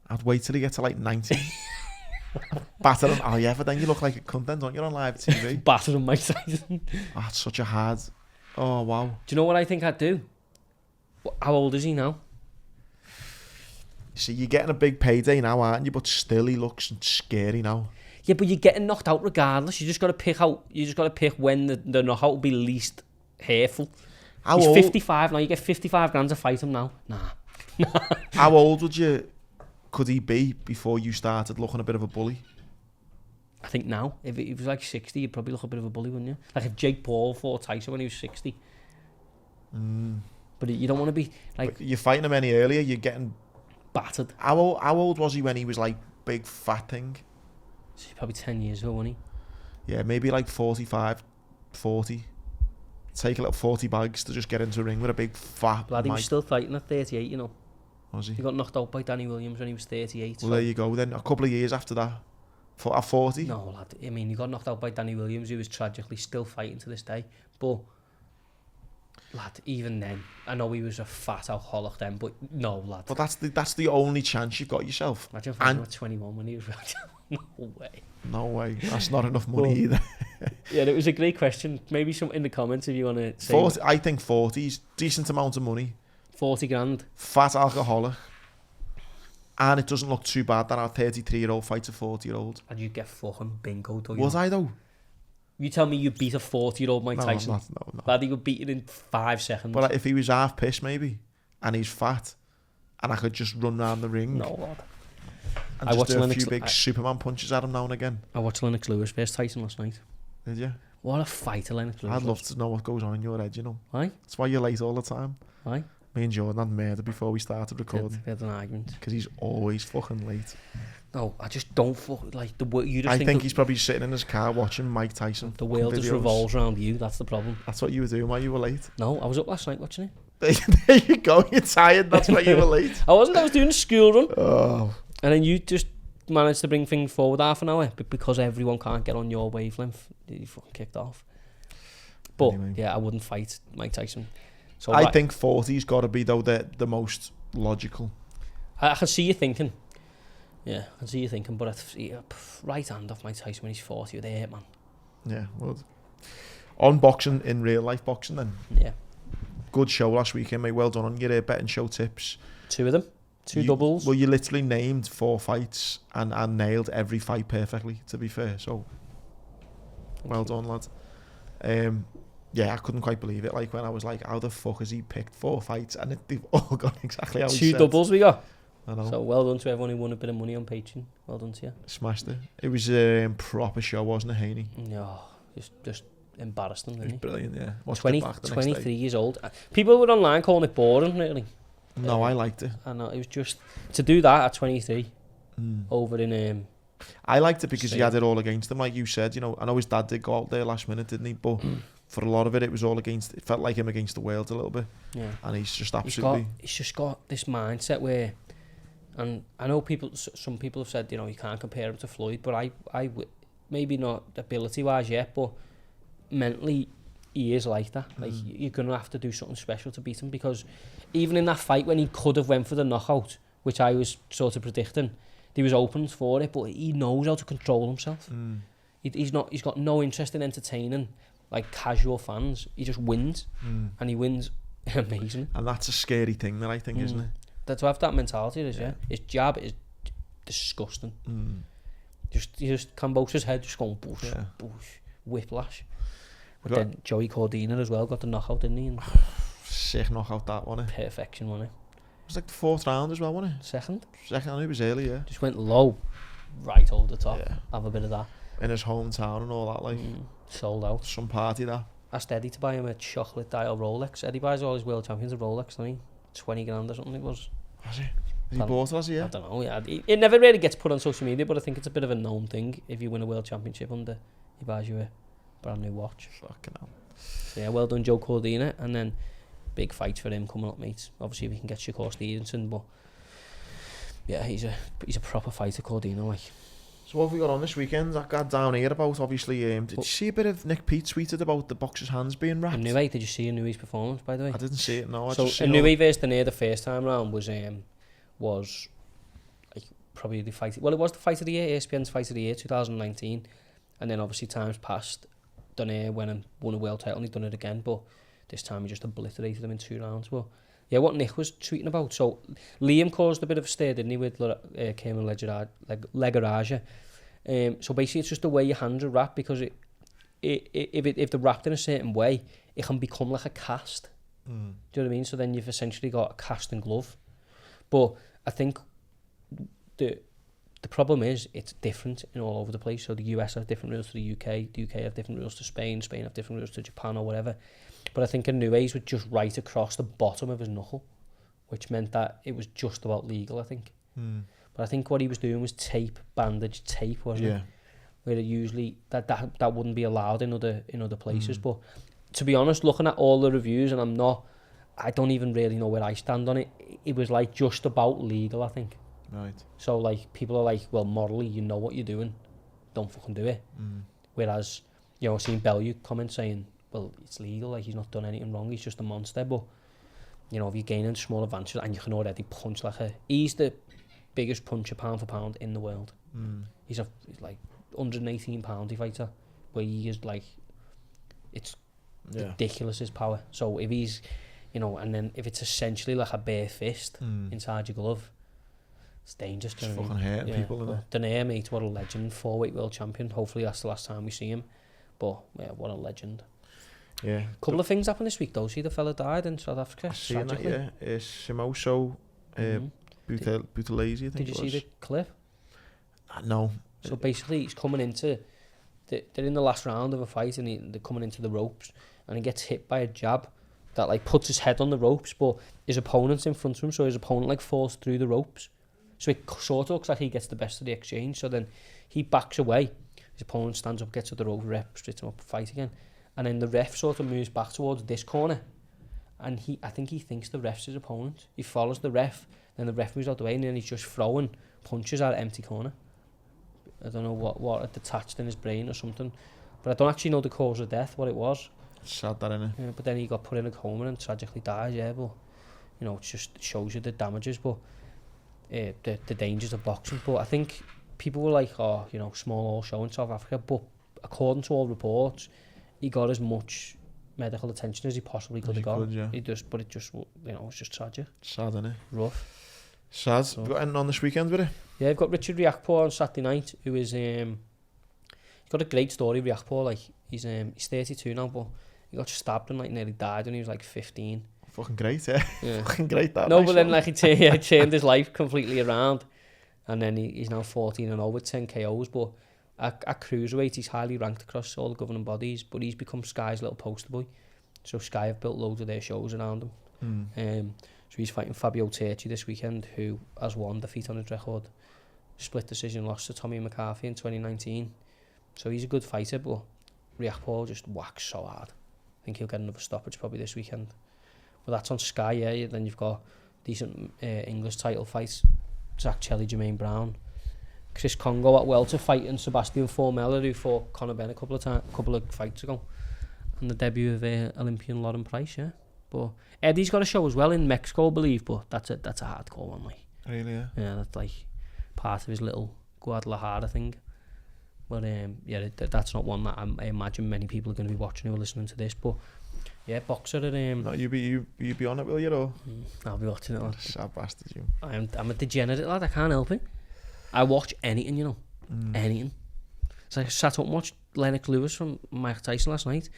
I'd wait till he gets to like 90. Batter him. Oh yeah, but then you look like a cunt then, don't you, on live TV? Batter him, Mike Tyson. Oh, it's such a hard... Oh, wow. Do you know what I think I'd do? How old is he now? See, you're getting a big payday now, aren't you? But still, he looks scary now. Yeah, but you're getting knocked out regardless. You just got to pick out... You just got to pick when the knockout will be least hurtful. He's 55 now. You get 55 grand to fight him now. Nah. How old could he be before you started looking a bit of a bully? I think now. If he was like 60, you'd probably look a bit of a bully, wouldn't you? Like if Jake Paul fought Tyson when he was 60. But you don't want to be like... But you're fighting him any earlier, you're getting... battered. How old was he when he was like big fat thing? So he's probably 10 years ago, wasn't he? Yeah, maybe like 45, 40. Take a little 40 bags to just get into a ring with a big fat... Lad, he was still fighting at 38, you know. Was he? He got knocked out by Danny Williams when he was 38. Well, there you go. Then a couple of years after that, at 40. No, lad. I mean, he got knocked out by Danny Williams, who was tragically still fighting to this day. But, lad, even then, I know he was a fat alcoholic then, but no, lad. But that's the only chance you've got yourself. Imagine fighting at 21 when he was... No way. No way. That's not enough money either. Yeah, it was a great question. Maybe some in the comments if you want to say... 40, I think 40 is decent amount of money. 40 grand. Fat alcoholic. And it doesn't look too bad that our 33-year-old fights a 40-year-old. And you get fucking bingo, don't you? Was I though? You tell me you beat a 40-year-old Mike Tyson. No. Lad, he would beat it in 5 seconds. But if he was half pissed maybe, and he's fat, and I could just run around the ring. No, lad. And just do a few big Superman punches at him now and again. I watched Lennox Lewis versus Tyson last night. Did you? What a fighter Lennox Lewis. I'd love to know what goes on in your head, you know. Why? That's why you're late all the time. Why? Me and Jordan had murder before we started recording. We had an argument. Because he's always fucking late. No, I just don't fuck... Like, you just I think he's probably sitting in his car watching Mike Tyson. The world just revolves around you, that's the problem. That's what you were doing while you were late? No, I was up last night watching it. There you go, you're tired, that's why you were late. I wasn't, I was doing a school run. Oh. And then you just managed to bring things forward half an hour, but because everyone can't get on your wavelength, you fucking kicked off. But, anyway. Yeah, I wouldn't fight Mike Tyson. So I think 40's got to be, though, the most logical. I can see you thinking. Yeah, I can see you thinking, but right hand off Mike Tyson when he's 40 with it, man. Yeah, well, on boxing, in real life boxing then. Yeah. Good show last weekend, mate. Well done on your betting show tips. 2 of them. 2 doubles. Well, you literally named 4 fights and nailed every fight perfectly, to be fair. So, well done, lad. Yeah, I couldn't quite believe it. Like, when I was like, how the fuck has he picked 4 fights? And they've all gone exactly how he said. 2 doubles we got. I know. So, well done to everyone who won a bit of money on Patreon. Well done to you. Smashed it. It was a proper show, wasn't it, Haney? No, just embarrassed them, didn't he? Brilliant, yeah. 23 years old. People were online calling it boring, really. No, I liked it. I know, it was just to do that at 23 over in I liked it because he had it all against him, like you said. You know, I know his dad did go out there last minute, didn't he? But for a lot of it, it was all against. It felt like him against the world a little bit. Yeah. And he's just absolutely. He's just got this mindset where, and I know some people have said, you know, you can't compare him to Floyd, but I maybe not ability wise yet, but mentally he is like that. Like, you're gonna have to do something special to beat him, because even in that fight when he could have went for the knockout, which I was sort of predicting, he was open for it, but he knows how to control himself. He's got no interest in entertaining like casual fans. He just wins, and he wins amazing. And that's a scary thing, that I think, isn't it? To have that mentality is, yeah. His jab is disgusting. You just Cambosa's head just going boosh, boosh, whiplash. But then Joey Cordina as well got the knockout, didn't he? And sick knockout, that, wasn't it? Perfection, wasn't it? It was like the 4th round as well, wasn't it? Second, I knew it was early, yeah. Just went low, right over the top. Yeah. Have a bit of that. In his hometown and all that, like. Sold out. Some party, that. Asked Eddie to buy him a chocolate dial Rolex. Eddie buys all his world champions a Rolex, doesn't he? 20 grand or something it was. Has he? Has he bought it, has he? Yeah? I don't know, yeah. It never really gets put on social media, but I think it's a bit of a known thing. If you win a world championship he buys you a brand new watch. Fucking hell. So yeah, well done Joe Cordina. And then big fights for him coming up, mate. Obviously if he can get Shakur Stevenson, but yeah, he's a proper fighter, Cordina, like. So what have we got on this weekend? I got down here about, obviously, did you see a bit of Nick Pete tweeted about the boxer's hands being wrapped? Did you see Inui's performance, by the way? I didn't see it, no. So Inui versus Danae the first time round was like probably the fight. Well, it was the fight of the year, ESPN's fight of the year, 2019. And then obviously times passed. Danae went and won a world title and he's done it again, but this time he just obliterated him in 2 rounds. But yeah, what Nick was tweeting about. So Liam caused a bit of a stir, didn't he, with Cayman Legaraja. So basically it's just the way your hands are wrapped, because if they're wrapped in a certain way, it can become like a cast. Do you know what I mean? So then you've essentially got a cast and glove. But I think the problem is it's different in all over the place. So the US have different rules to the UK. The UK have different rules to Spain. Spain have different rules to Japan or whatever. But I think Inouye's was just right across the bottom of his knuckle, which meant that it was just about legal, I think. But I think what he was doing was bandage tape, wasn't it? Where it usually that wouldn't be allowed in other places. But to be honest, looking at all the reviews, and I don't even really know where I stand on it. It was like just about legal, I think. Right. So like people are like, well, morally, you know what you're doing, don't fucking do it. Whereas, you know, I've seen Bale comment saying, well, it's legal, like he's not done anything wrong, he's just a monster. But you know, if you're gaining small advantages and you can already punch he's the biggest puncher pound for pound in the world. He's like 118 pound he fights at, where he is like, it's ridiculous his power. So if he's, you know, and then if it's essentially like a bare fist inside your glove, it's dangerous. It's fucking hurting people, isn't it? Danae, mate, what a legend, 4-weight world champion. Hopefully that's the last time we see him. But yeah, what a legend. Yeah. Couple of things happened this week though. See, the fella died in South Africa. Seeing that, yeah. Simoso Buthelezi, I think. Did you see the clip? No. So basically, he's coming into. They're in the last round of a fight, and they're coming into the ropes, and he gets hit by a jab that like puts his head on the ropes, but his opponent's in front of him, so his opponent like falls through the ropes. So it sort of looks like he gets the best of the exchange. So then he backs away. His opponent stands up, gets to the rope, ref straighten him up, fight again. And then the ref sort of moves back towards this corner. And I think he thinks the ref's his opponent. He follows the ref, then the ref moves out the way, and then he's just throwing punches at an empty corner. I don't know what had detached in his brain or something. But I don't actually know the cause of death, what it was. Sad that, innit? Yeah, but then he got put in a coma and tragically died, yeah. But you know, it just shows you the damages, but the dangers of boxing. But I think people were like, oh, you know, small all show in South Africa, but according to all reports, he got as much medical attention as he possibly could have got. Yeah. But it just, you know, it's just tragic. Sad, isn't it? Rough. Sad. So, got anything on this weekend with it? Yeah, I've got Richard Riakporhe on Saturday night, who is he's got a great story. Riakporhe, like he's 32 now, but he got stabbed and like nearly died when he was like 15. Fucking great, yeah. Fucking great that. No, but then like he turned his life completely around, and then he's now 14-0 with 10 KOs. But at cruiserweight, he's highly ranked across all the governing bodies. But he's become Sky's little poster boy. So Sky have built loads of their shows around him. So he's fighting Fabio Turchi this weekend, who has one defeat on his record. Split decision loss to Tommy McCarthy in 2019. So he's a good fighter, but Riakporhe just whacks so hard. I think he'll get another stoppage probably this weekend. But that's on Sky, yeah. Then you've got decent English title fights. Zach Chelly, Jermaine Brown. Chris Congo at welter fighting Sebastian Formella, who fought Conor Benn a couple of fights ago. And the debut of Olympian Lauren Price, yeah. But Eddie's got a show as well in Mexico, I believe, but that's a hardcore one, like. Really, yeah? Yeah, that's like part of his little Guadalajara thing. But yeah, that's not one that I imagine many people are going to be watching who are listening to this. But yeah, boxer at No, you be on it, will you? Or I'll be watching it. Sad bastard, you. I'm a degenerate lad. I can't help it. I watch anything, you know, anything. So I sat up and watched Lennox Lewis from Mike Tyson last night.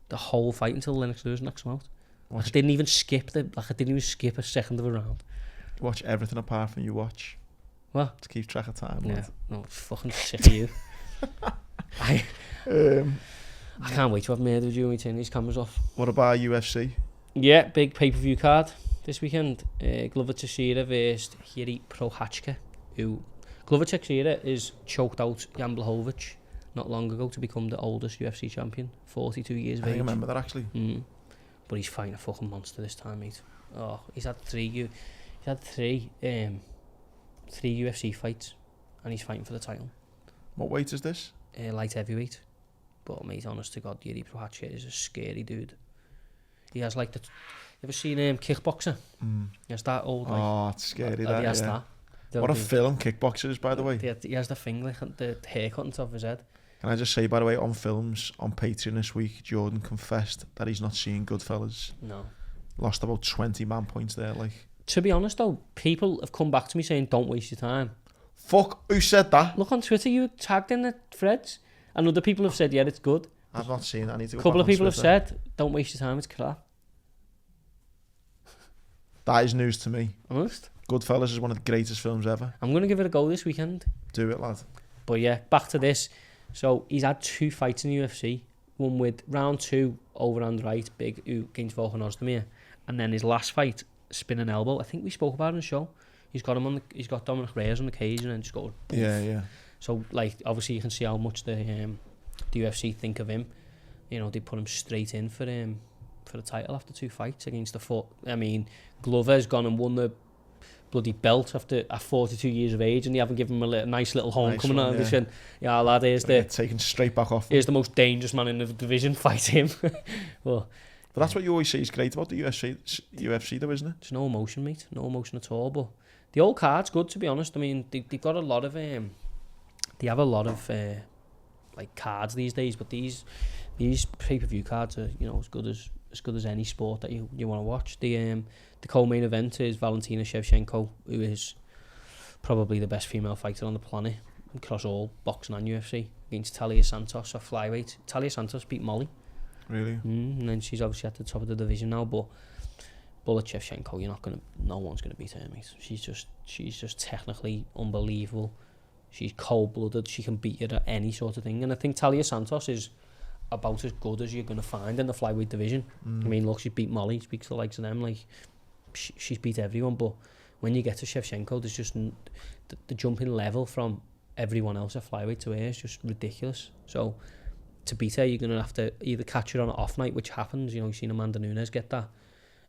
The whole fight until Lennox Lewis knocks him out. Like, I didn't even skip a second of a round. Watch everything apart from you watch. What? To keep track of time. Yeah. Lad. No, fucking sick of you. I can't wait to have murdered you when we turn these cameras off. What about UFC? Yeah, big pay-per-view card this weekend. Glover Teixeira versus Jiri Prochazka, who Glover Teixeira is choked out Jan Blachowicz not long ago to become the oldest UFC champion, 42 years of age. I remember that actually. But he's fighting a fucking monster this time, mate. Oh, he's had three UFC fights, and he's fighting for the title. What weight is this? Light heavyweight. But mate, honest to God, Jiri Prochazka is a scary dude. He has like you ever seen Kickboxer? He has that old like. Oh, it's scary. That he has yeah. that. What a film Kickboxers, by the way. He has the thing like the haircut on top of his head. Can I just say, by the way, on films on Patreon this week, Jordan confessed that he's not seeing Goodfellas. No. Lost about 20 man points there, like. To be honest though, people have come back to me saying, "Don't waste your time." Fuck, who said that? Look on Twitter, you tagged in the threads, and other people have said, "Yeah, it's good." I've not seen it. I need to go A couple back of people on have Twitter. said, "Don't waste your time, it's crap." That is news to me. Honest. Goodfellas is one of the greatest films ever. I'm going to give it a go this weekend. Do it, lad. But yeah, back to this. So he's had 2 fights in the UFC. One with round 2 overhand right, big against Volkan Ozdemir, and then his last fight, spinning elbow. I think we spoke about it in the show. He's got Dominic Reyes on the cage and then just go. Yeah. So like obviously you can see how much the UFC think of him. You know, they put him straight in for the title after 2 fights against the foot. I mean, Glover's gone and won the bloody belt at 42 years of age, and they haven't given him a nice little homecoming. Nice they said, "Yeah, lad, taken straight back off. Here's the most dangerous man in the division. Fight him." Well, but that's what you always say is great about the UFC, though, isn't it? There's no emotion, mate. No emotion at all. But the old card's good, to be honest. I mean, they've got a lot of they have a lot of like cards these days, but these pay-per-view cards are, you know, as good as any sport that you want to watch. The co-main event is Valentina Shevchenko, who is probably the best female fighter on the planet across all boxing and UFC, against Talia Santos at flyweight. Talia Santos beat Molly. Really? And then she's obviously at the top of the division now, but Bullet Shevchenko, no one's gonna beat her, mate. She's just technically unbelievable. She's cold-blooded. She can beat you at any sort of thing, and I think Talia Santos is about as good as you're going to find in the flyweight division. I mean, look, she beat Molly, speaks to the likes of them, like, she's beat everyone, but when you get to Shevchenko, there's just the jumping level from everyone else at flyweight to her is just ridiculous. So to beat her, you're going to have to either catch her on an off night, which happens, you know, you've seen Amanda Nunes get that,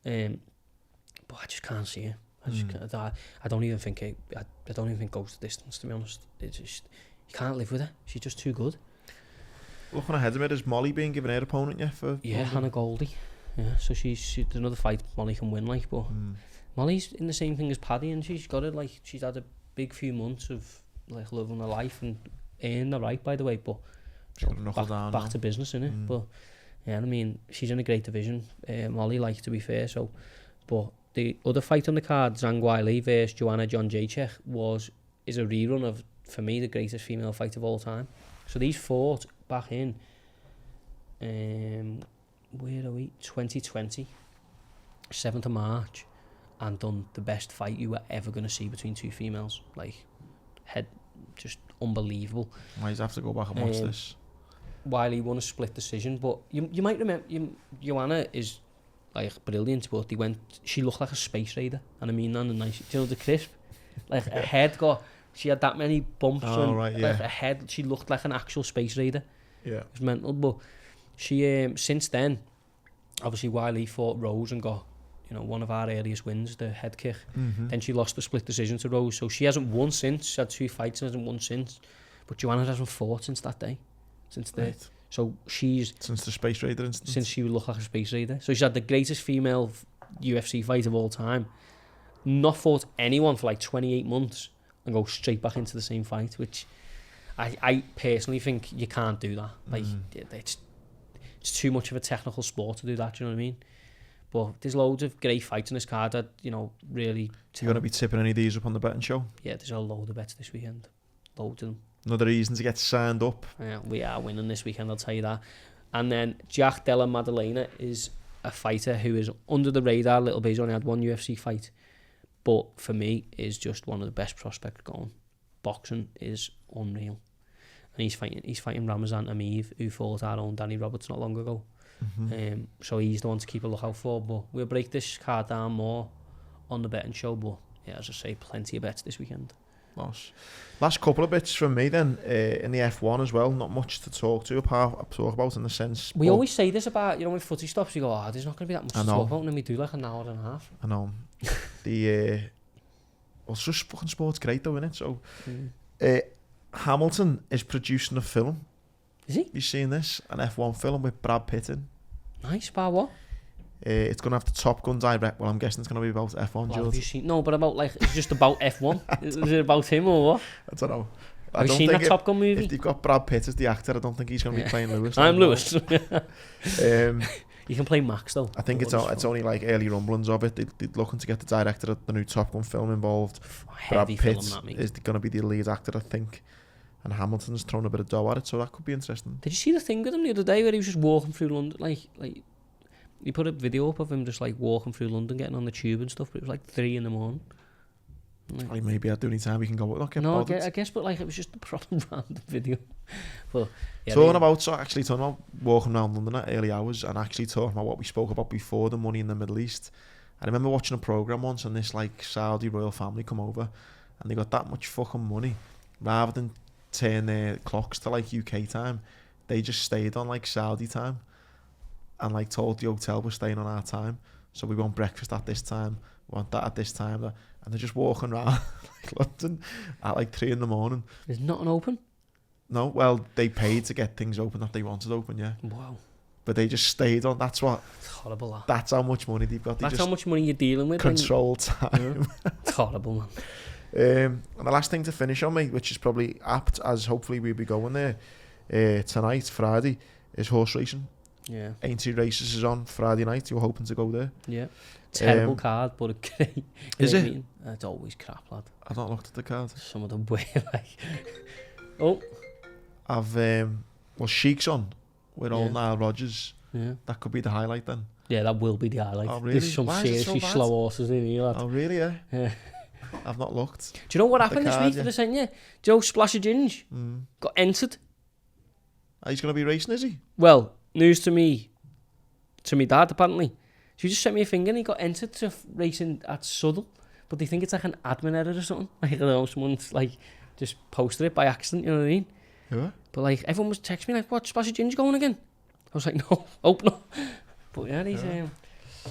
but I just can't see her. I don't even think it goes the distance, to be honest. It's just, you can't live with her. She's just too good. Looking ahead of it, is Molly being given her opponent yet? Hannah Goldie. Yeah, so she's another fight Molly can win, like, but Molly's in the same thing as Paddy, and she's got it. Like, she's had a big few months of like living her life and earned the right, by the way. But back to business, innit? But yeah, I mean, she's in a great division. Molly, like, to be fair. So, but the other fight on the card, Zang Wiley versus Joanna Jędrzejczyk, is a rerun of, for me, the greatest female fight of all time. So these fought back in, where are we? 2020, 7th of March, and done the best fight you were ever going to see between two females. Like, just unbelievable. I just have to go back and watch this. Wiley won a split decision, but you might remember, Joanna is like brilliant, but she looked like a space raider, and I mean that in a nice, do you know the crisp? Like her head she had that many bumps, like her head, she looked like an actual space raider. Yeah. It was mental, but she, since then, obviously Wiley fought Rose and got, one of our earliest wins, the head kick. Then she lost the split decision to Rose, so she hasn't won since. She had 2 fights and hasn't won since. But Joanna hasn't fought since that day. So she's... Since the Space Raider instance? Since she would look like a Space Raider. So she's had the greatest female UFC fight of all time. Not fought anyone for like 28 months and go straight back into the same fight, which I personally think you can't do that. Like, it's too much of a technical sport to do that, do you know what I mean? But there's loads of great fights in this card that, really... You're going to be tipping any of these up on the betting show? Yeah, there's a load of bets this weekend. Loads of them. Another reason to get signed up. Yeah, we are winning this weekend, I'll tell you that. And then Jack Della Madalena is a fighter who is under the radar a little bit. He's only had 1 UFC fight. But for me, is just one of the best prospects going. Boxing is unreal. And he's fighting Ramazan Ameev, who fought our own Danny Roberts not long ago. So he's the one to keep a lookout for. But we'll break this card down more on the betting show. But yeah, as I say, plenty of bets this weekend. Last couple of bits from me then, in the F1 as well. Not much to talk about in the sense. We always say this about, when footy stops, we go, there's not going to be that much to talk about, and then we do like an hour and a half. I know. It's just fucking sport's great though, isn't it? So, Hamilton is producing a film. Is he? You seen this? An F1 film with Brad Pitt in. Nice, about what? It's going to have the Top Gun direct. Well, I'm guessing it's going to be about F1. Well, have you seen? No, but about it's just about F1. Is it about him or what? I don't know. Have you seen that Top Gun movie? If you've got Brad Pitt as the actor, I don't think he's going to be playing Lewis. I'm Lewis. You can play Max though. I think it's only like early rumblings of it. They're looking to get the director of the new Top Gun film involved. Brad Pitt is going to be the lead actor, I think. And Hamilton's thrown a bit of dough at it, so that could be interesting. Did you see the thing with him the other day where he was just walking through London, like he put a video up of him just like walking through London, getting on the tube and stuff, but it was like 3 a.m. Like maybe at the only time we can go. No, I guess, but like it was just a proper random video. But yeah, talking about walking around London at early hours, and actually talking about what we spoke about before, the money in the Middle East. I remember watching a program once, and this like Saudi royal family come over, and they got that much fucking money, rather than turn their clocks to like UK time, they just stayed on like Saudi time, and like told the hotel we're staying on our time, so we want breakfast at this time, we want that at this time, and they're just walking around like London at like 3 a.m. There's nothing open? No, well, they paid to get things open that they wanted open, yeah. Wow. But they just stayed on. That's what. It's horrible. That. That's how much money they've got. That's how much money you're dealing with. Control time. Yeah. It's horrible, man. And the last thing to finish on, mate, which is probably apt, as hopefully we'll be going there tonight, Friday, is horse racing. Yeah. Aintree Races is on Friday night. You're hoping to go there. Yeah. Terrible card, but a great. Is it? It's always crap, lad. I've not looked at the card. Some of them way like. Oh. Well, Sheik's on with old Nile Rodgers. Yeah. That could be the highlight then. Yeah, that will be the highlight. Oh, really? There's some seriously slow horses in here, lad. Oh, really? Yeah. I've not looked. Do you know what happened this week that I sent you? Do you know Splash of Ginge got entered? He's going to be racing, is he? Well, news to me dad, apparently. So he just sent me a thing and he got entered to racing at Southall, but they think it's like an admin error or something. Like, I don't know, someone's like just posted it by accident, you know what I mean? Yeah. But like, everyone was texting me like, what, Splash of Ginge going again? I was like, no, hope not. But yeah, he's...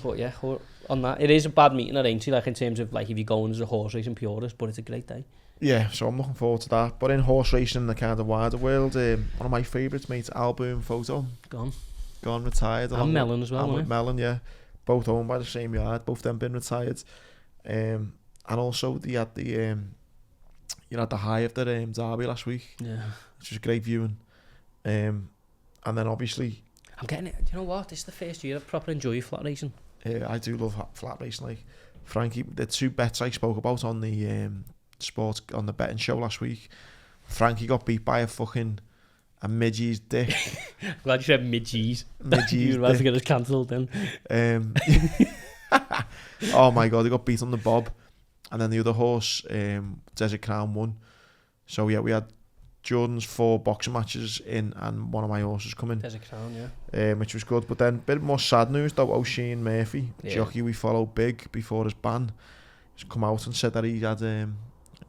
But yeah, on that, it is a bad meeting at Aintree, like in terms of like if you're going as a horse racing purist, but it's a great day. Yeah, so I'm looking forward to that. But in horse racing in the kind of wider world, one of my favourites, mate, Album Photo. Gone, retired. And Mellon as well, with Mellon, yeah. Both owned by the same yard, both them been retired. And also they had the high of the derby last week, which was great viewing. And then obviously, I'm getting it. You know what? This is the first year I've proper enjoyed flat racing. I do love flat racing. Like Frankie, the 2 bets I spoke about on the on the betting show last week, Frankie got beat by a midgie's dick. I'm glad you said midgie's. Midgie's you were about to get us cancelled then. Oh my god, he got beat on the bob, and then the other horse, Desert Crown, won. So yeah, we had Jordan's 4 boxing matches in, and one of my horses coming. Desert Crown, which was good. But then a bit more sad news though. O'Shane Murphy, jockey we follow big before his ban, has come out and said that he had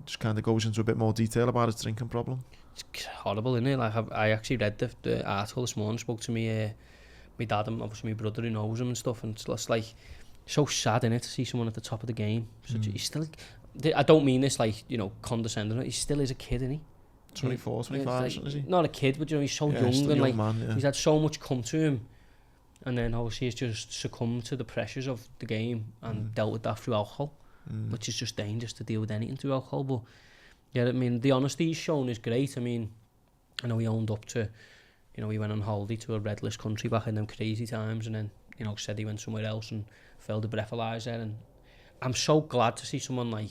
just kind of goes into a bit more detail about his drinking problem. It's horrible, isn't it? Like I actually read the article this morning. Spoke to me, my dad and obviously my brother who knows him and stuff, and it's like so sad, innit, to see someone at the top of the game. He's still. I don't mean this like condescending. He still is a kid, isn't he? 24, 25, is he? Not a kid, but he's so young and like man, he's had so much come to him, and then obviously he's just succumbed to the pressures of the game and dealt with that through alcohol, which is just dangerous to deal with anything through alcohol. But yeah, I mean the honesty he's shown is great. I mean, I know he owned up to, he went on holiday to a redless country back in them crazy times, and then said he went somewhere else and failed the breathalyzer, and I'm so glad to see someone like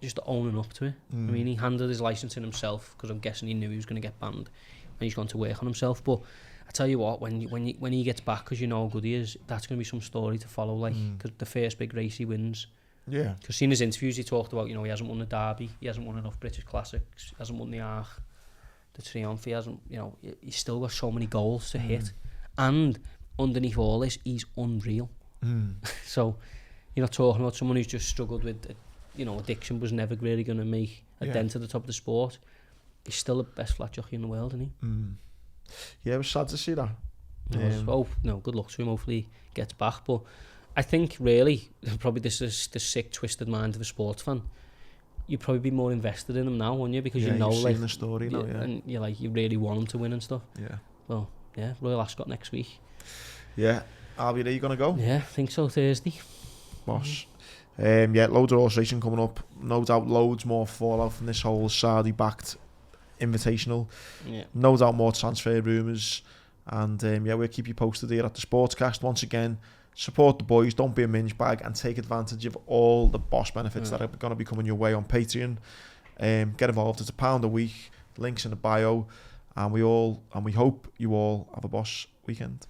just owning up to it. I mean, he handed his licence in himself because I'm guessing he knew he was going to get banned, and he's gone to work on himself. But I tell you what, when he gets back, because you know how good he is, that's going to be some story to follow. Like, because the first big race he wins. Yeah. Because in his interviews he talked about, he hasn't won the Derby, he hasn't won enough British Classics, he hasn't won the Arc, the Triumph. He hasn't, he's still got so many goals to hit, and underneath all this, he's unreal. So you're not talking about someone who's just struggled with. Addiction was never really going to make a dent at the top of the sport. He's still the best flat jockey in the world, isn't he? Yeah, it was sad to see that. Good luck to him. Hopefully he gets back. But I think really, probably this is the sick, twisted mind of a sports fan. You'd probably be more invested in him now, wouldn't you? Because you've seen the story now, and you really want him to win and stuff. Yeah. Well, yeah, Royal Ascot next week. Yeah, I'll be there. You gonna go? Yeah, I think so. Thursday. Boss. Loads of horse racing coming up. No doubt loads more fallout from this whole Saudi-backed invitational. Yeah. No doubt more transfer rumours. And we'll keep you posted here at the Sportscast. Once again, support the boys, don't be a minge bag, and take advantage of all the boss benefits that are going to be coming your way on Patreon. Get involved. It's £1 a week. Links in the bio. And we hope you all have a boss weekend.